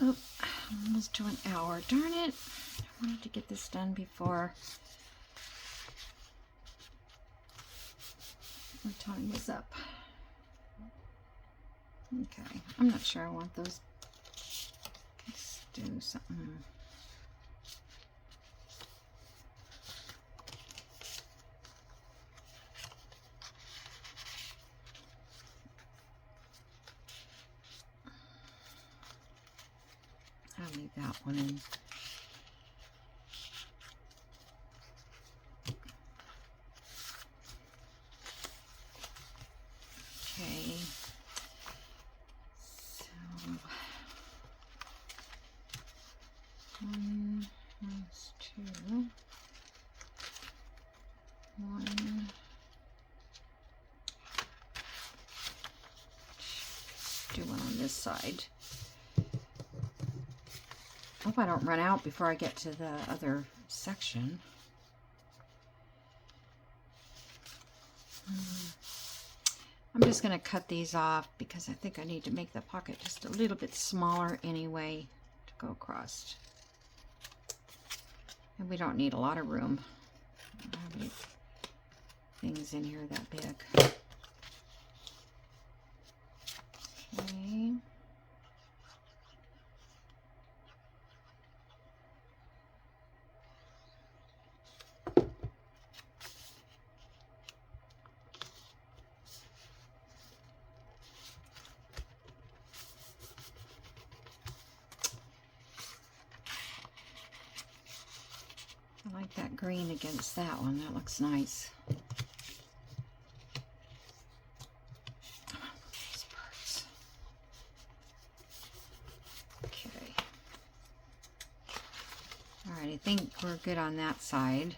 Oh, almost to an hour. Darn it. I wanted to get this done before my time was up. Okay, I'm not sure I want those. Let's do something. I'll leave that one in. Okay. So one, that's two. One. Do one on this side. Hope I don't run out before I get to the other section. I'm just going to cut these off because I think I need to make the pocket just a little bit smaller anyway to go across. And we don't need a lot of room. I don't have any things in here that big. Okay. I like that green against that one. That looks nice. Okay. All right, I think we're good on that side.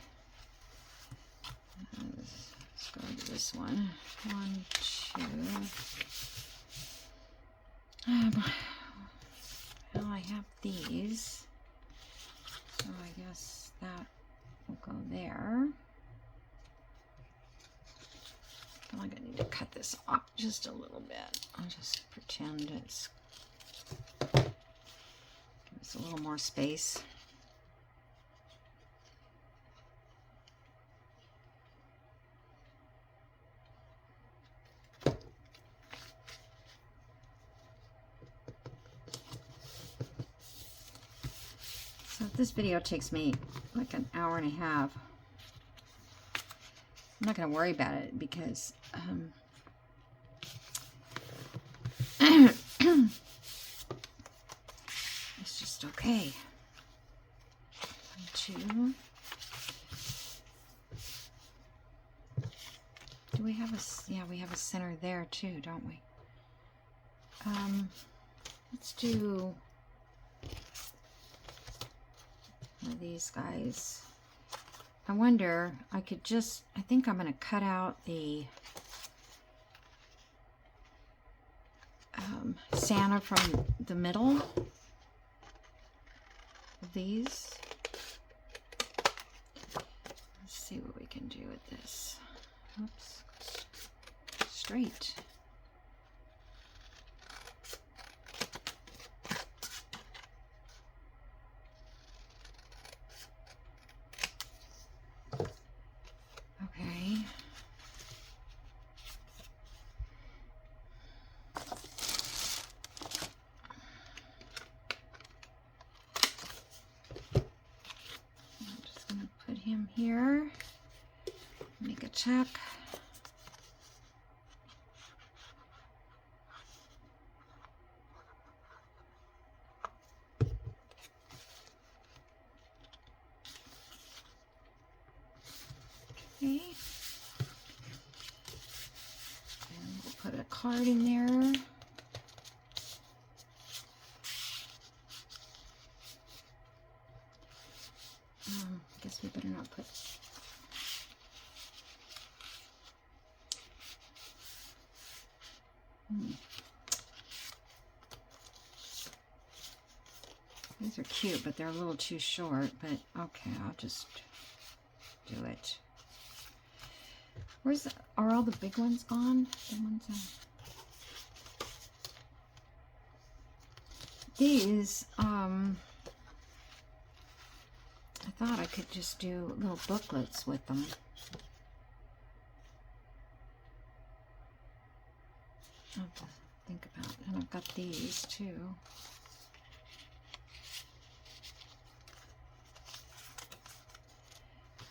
Let's go to this one. 1, 2. Well, I have these, so I guess that will go there. I feel like I need to cut this off just a little bit. I'll just pretend it's, give us a little more space. So this video takes me like an hour and a half. I'm not going to worry about it because it's just okay. 1, 2. Do we have a, yeah, we have a center there. there too, don't we? Let's do one of these guys. I wonder, I think I'm going to cut out the Santa from the middle of these. Let's see what we can do with this. Oops. Straight. Okay. I'm just going to put him here. Make a check. Okay. And we'll put a card in there. I guess we better not put. These are cute, but they're a little too short, but okay, I'll just do it. Are all the big ones gone? The ones these, I thought I could just do little booklets with them. I'll have to think about it. And I've got these too.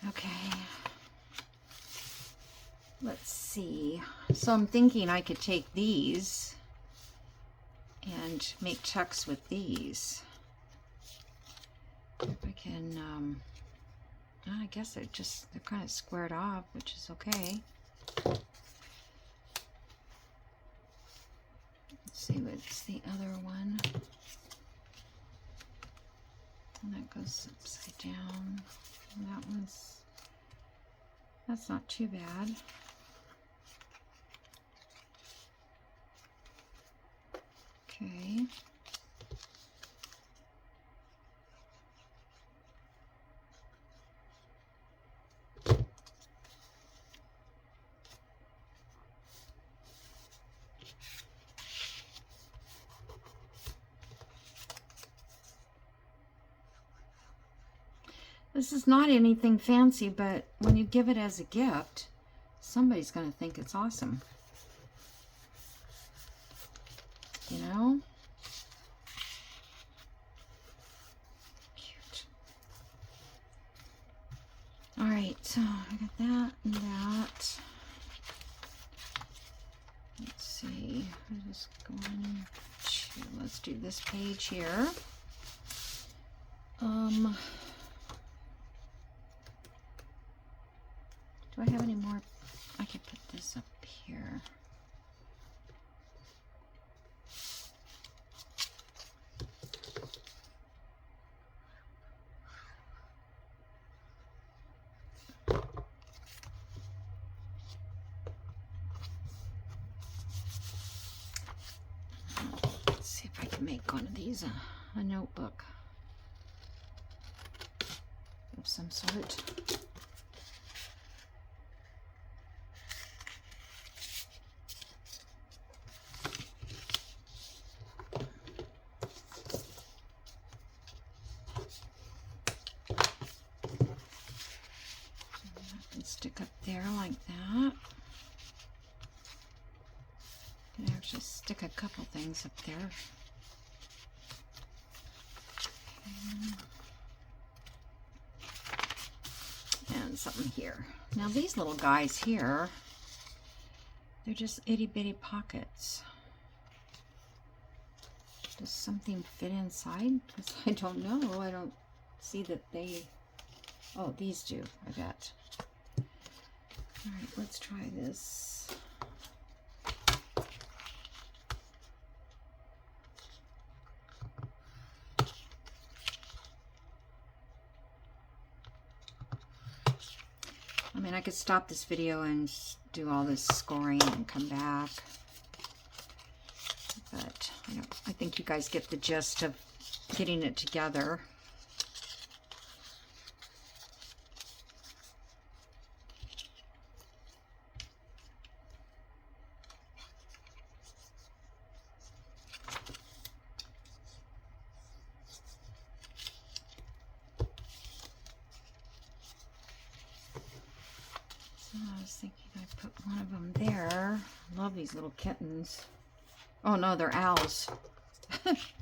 Okay. Let's see. So I'm thinking I could take these and make checks with these. If I can, I guess they're kind of squared off, which is okay. Let's see what's the other one. And that goes upside down. And that's not too bad. Okay. This is not anything fancy, but when you give it as a gift, somebody's going to think it's awesome. You know? Cute. All right, so I got that and that. Let's see. I'm just going to, let's do this page here. Do I have any more? I could put this up here. Let's see if I can make one of these a notebook of some sort. Stick up there like that. I can actually stick a couple things up there. Okay. And something here. Now these little guys here, they're just itty bitty pockets. Does something fit inside? Because I don't know. I don't see that they, oh, these do, I bet. All right, let's try this. mean, I could stop this video and do all this scoring and come back. But I think you guys get the gist of getting it together. So I was thinking I'd put one of them there. Love these little kittens. Oh no, they're owls.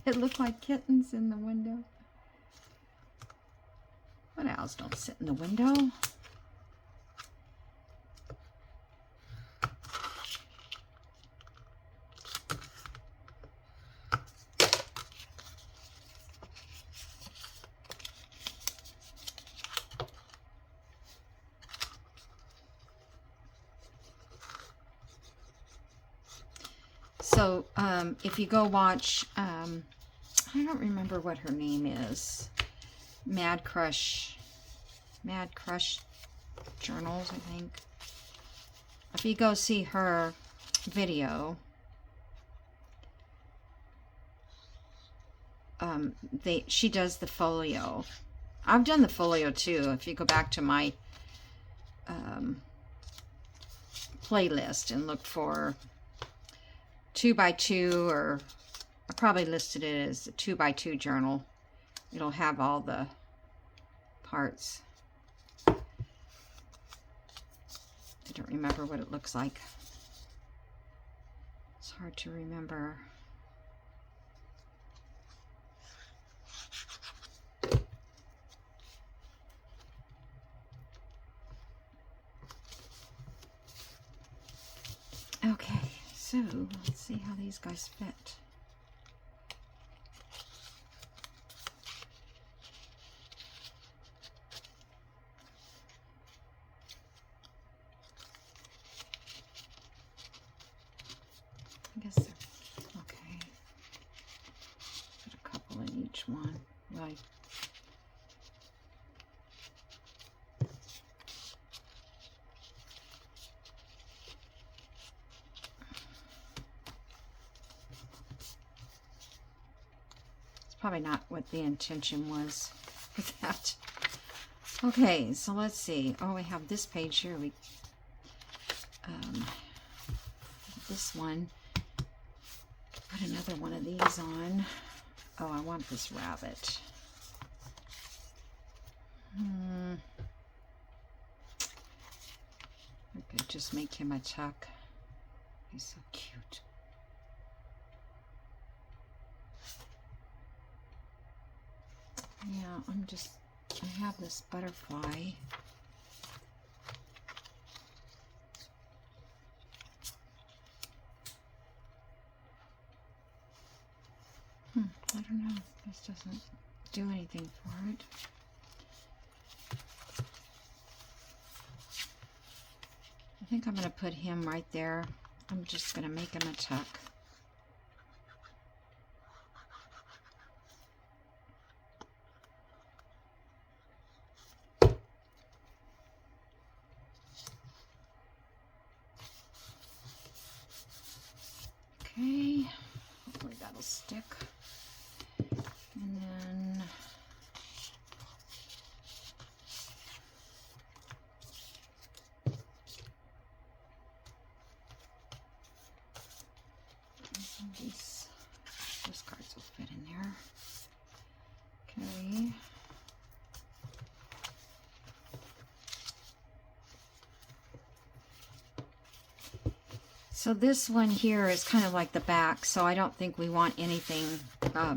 It looked like kittens in the window. But owls don't sit in the window. So, if you go watch, I don't remember what her name is, Mad Crush Journals, I think. If you go see her video, she does the folio. I've done the folio too. If you go back to my playlist and look for 2x2, or I probably listed it as a 2x2 journal. It'll have all the parts. I don't remember what it looks like. It's hard to remember. Okay, so let's see how these guys fit. I guess they're okay. Put a couple in each one. Like, probably not what the intention was with that. Okay, so let's see. Oh, we have this page here. We this one. Put another one of these on. Oh, I want this rabbit. I could just make him a tuck. He's so cute. Yeah, I have this butterfly. I don't know. This doesn't do anything for it. I think I'm going to put him right there. I'm just going to make him a tuck. Okay, hopefully that'll stick. And then these cards will fit in there. Okay. So this one here is kind of like the back, so I don't think we want anything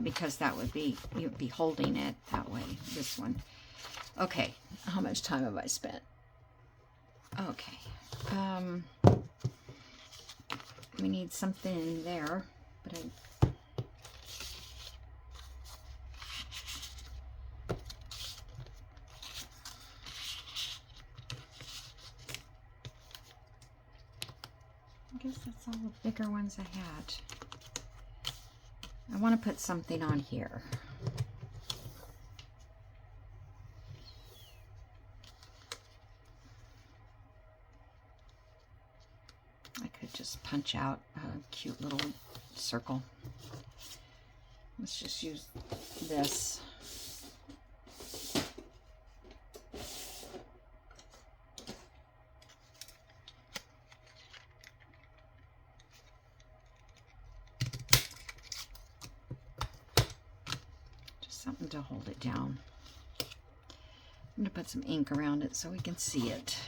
because that would be, you'd be holding it that way, this one. Okay, how much time have I spent? Okay, we need something in there, but I guess that's all the bigger ones I had. I want to put something on here. punch out a cute little circle. Let's just use this. Just something to hold it down. I'm going to put some ink around it so we can see it.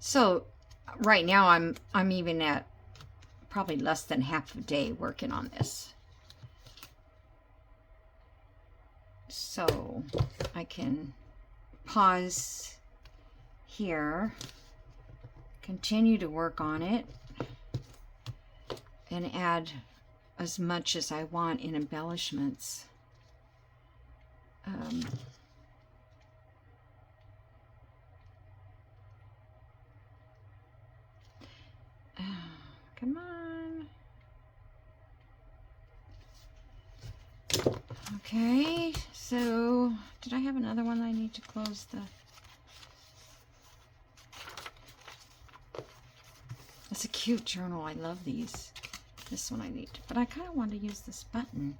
So right now I'm even at probably less than half a day working on this. So I can pause here, continue to work on it, and add as much as I want in embellishments. Come on. Okay, so did I have another one I need to close the... It's a cute journal. I love these. This one I need, but I kind of want to use this button.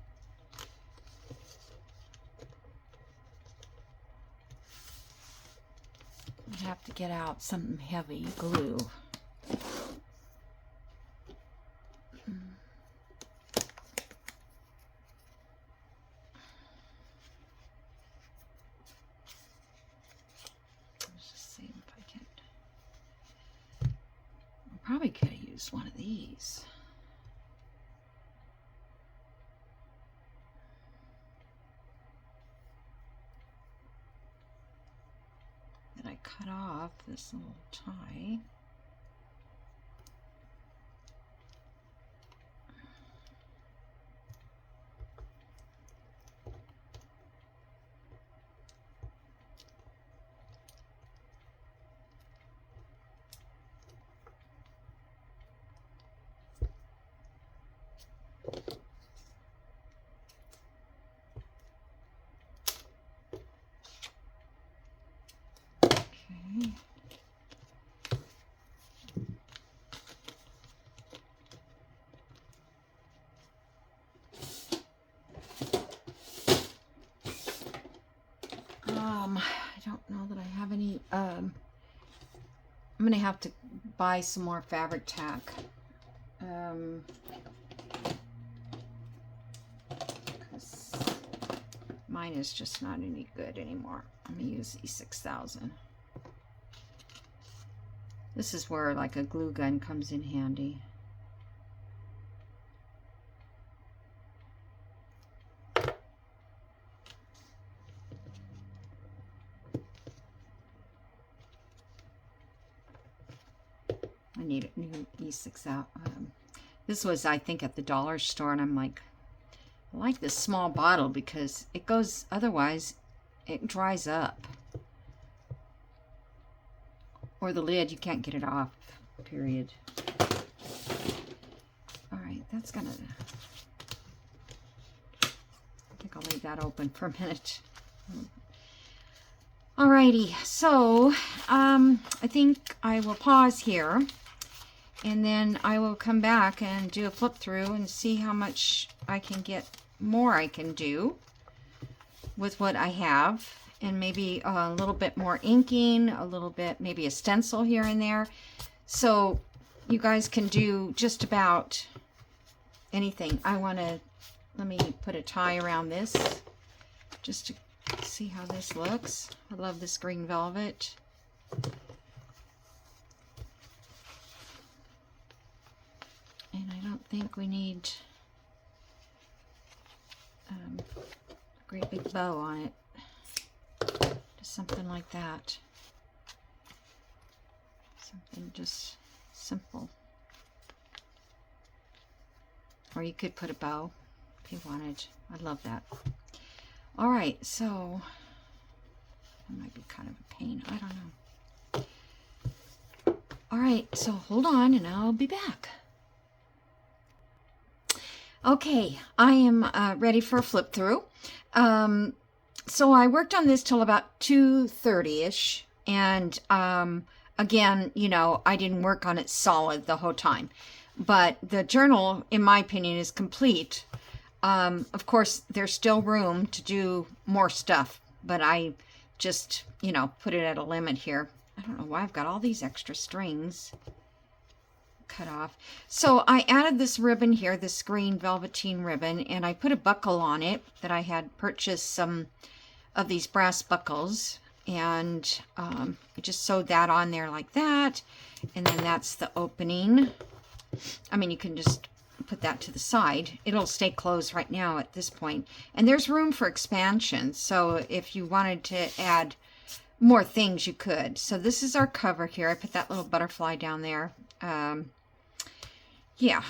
I'd have to get out some heavy glue. Probably could have used one of these. That I cut off this little tie. I don't know that I have any, I'm going to have to buy some more fabric tack. Because mine is just not any good anymore. I'm going to use E6000. This is where like a glue gun comes in handy. I need a new E6000. This was, I think, at the dollar store, and I'm like, I like this small bottle because it goes, otherwise it dries up. Or the lid, you can't get it off, period. All right, that's gonna, I think I'll leave that open for a minute. Alrighty, so I think I will pause here, and then I will come back and do a flip through and see how much I can get more I can do with what I have, and maybe a little bit more inking, a little bit, maybe a stencil here and there. So you guys can do just about anything. I want to, let me put a tie around this just to see how this looks. I love this green velvet. And I don't think we need a great big bow on it. Just something like that. Something just simple. Or you could put a bow if you wanted. I love that. All right, so that might be kind of a pain. I don't know. All right, so hold on and I'll be back. Okay, I am ready for a flip through. So I worked on this till about 2:30ish, and again, you know, I didn't work on it solid the whole time, but the journal, in my opinion, is complete. Of course, there's still room to do more stuff, but I just, you know, put it at a limit here. I don't know why I've got all these extra strings cut off. So I added this ribbon here, this green velveteen ribbon, and I put a buckle on it that I had purchased some of these brass buckles, and I just sewed that on there like that, and then that's the opening. I mean, you can just put that to the side. It'll stay closed right now at this point, and there's room for expansion, so if you wanted to add more things you could. So this is our cover here. I put that little butterfly down there. Yeah.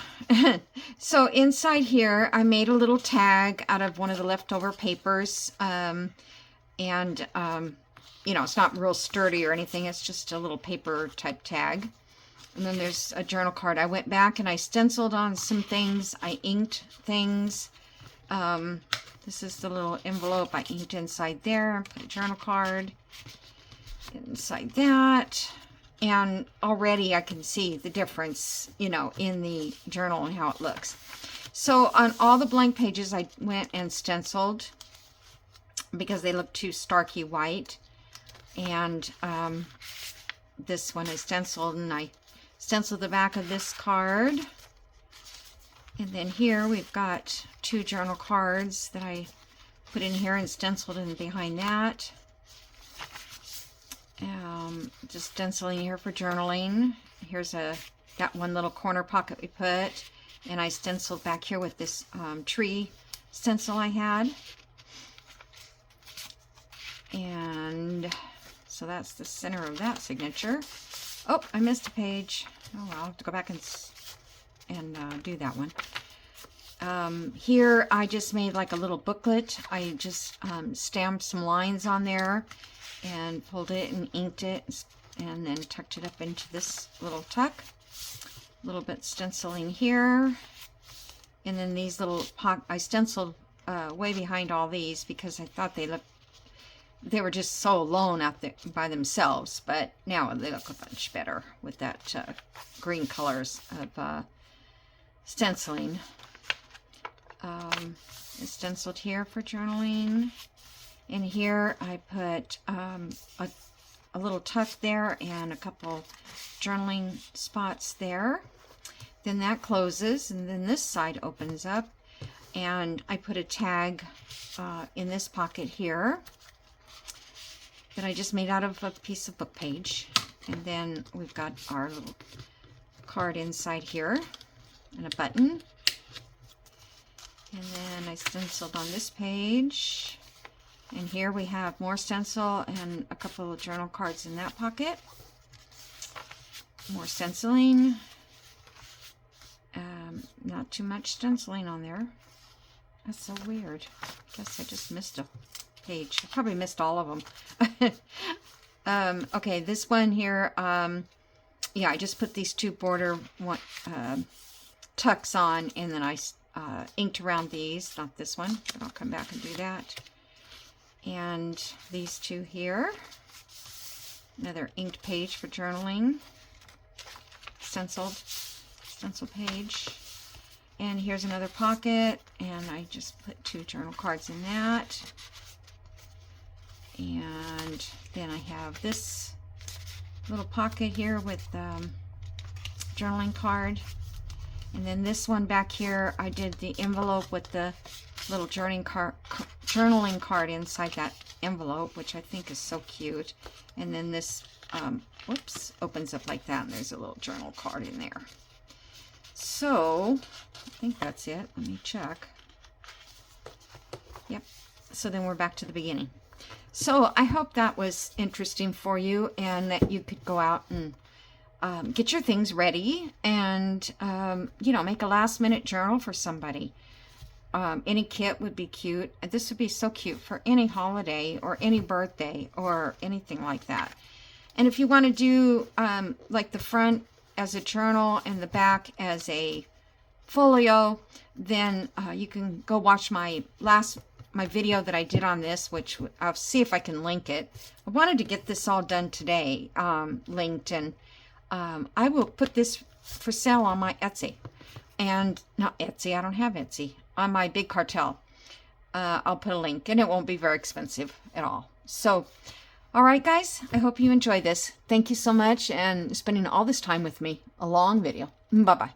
So inside here, I made a little tag out of one of the leftover papers. You know, it's not real sturdy or anything. It's just a little paper type tag. And then there's a journal card. I went back and I stenciled on some things. I inked things. This is the little envelope I inked inside there. Put a journal card inside that. And already I can see the difference, you know, in the journal and how it looks. So on all the blank pages, I went and stenciled because they look too starky white. And this one is stenciled, and I stenciled the back of this card. And then here we've got 2 journal cards that I put in here and stenciled in behind that. Just stenciling here for journaling. Here's got one little corner pocket we put, and I stenciled back here with this tree stencil I had. And so that's the center of that signature. Oh, I missed a page. Oh well, I'll have to go back and do that one. Here I just made like a little booklet. I just stamped some lines on there and pulled it and inked it, and then tucked it up into this little tuck. A little bit stenciling here, and then these little I stenciled way behind all these because I thought they were just so alone out there by themselves, but now they look a bunch better with that green colors of stenciling. It's stenciled here for journaling. And here I put a little tuck there and a couple journaling spots there. Then that closes, and then this side opens up. And I put a tag in this pocket here that I just made out of a piece of book page. And then we've got our little card inside here and a button. And then I stenciled on this page. And here we have more stencil and a couple of journal cards in that pocket. More stenciling. Not too much stenciling on there. That's so weird. I guess I just missed a page. I probably missed all of them. Okay, this one here, yeah, I just put these 2 border tucks on, and then I inked around these. Not this one, but I'll come back and do that. And these 2 here, another inked page for journaling, stencil page. And here's another pocket, and I just put 2 journal cards in that. And then I have this little pocket here with journaling card. And then this one back here, I did the envelope with the little journaling card inside that envelope, which I think is so cute. And then this, whoops, opens up like that, and there's a little journal card in there. So, I think that's it. Let me check. Yep. So then we're back to the beginning. So I hope that was interesting for you, and that you could go out and get your things ready and, you know, make a last-minute journal for somebody. Any kit would be cute. This would be so cute for any holiday or any birthday or anything like that. And if you want to do like the front as a journal and the back as a folio, then you can go watch my video that I did on this, which I'll see if I can link it. I wanted to get this all done today, linked, and I will put this for sale on my Etsy. And not Etsy, I don't have Etsy. On my Big Cartel. I'll put a link, and it won't be very expensive at all. So, all right, guys, I hope you enjoy this. Thank you so much, and spending all this time with me. A long video. Bye-bye.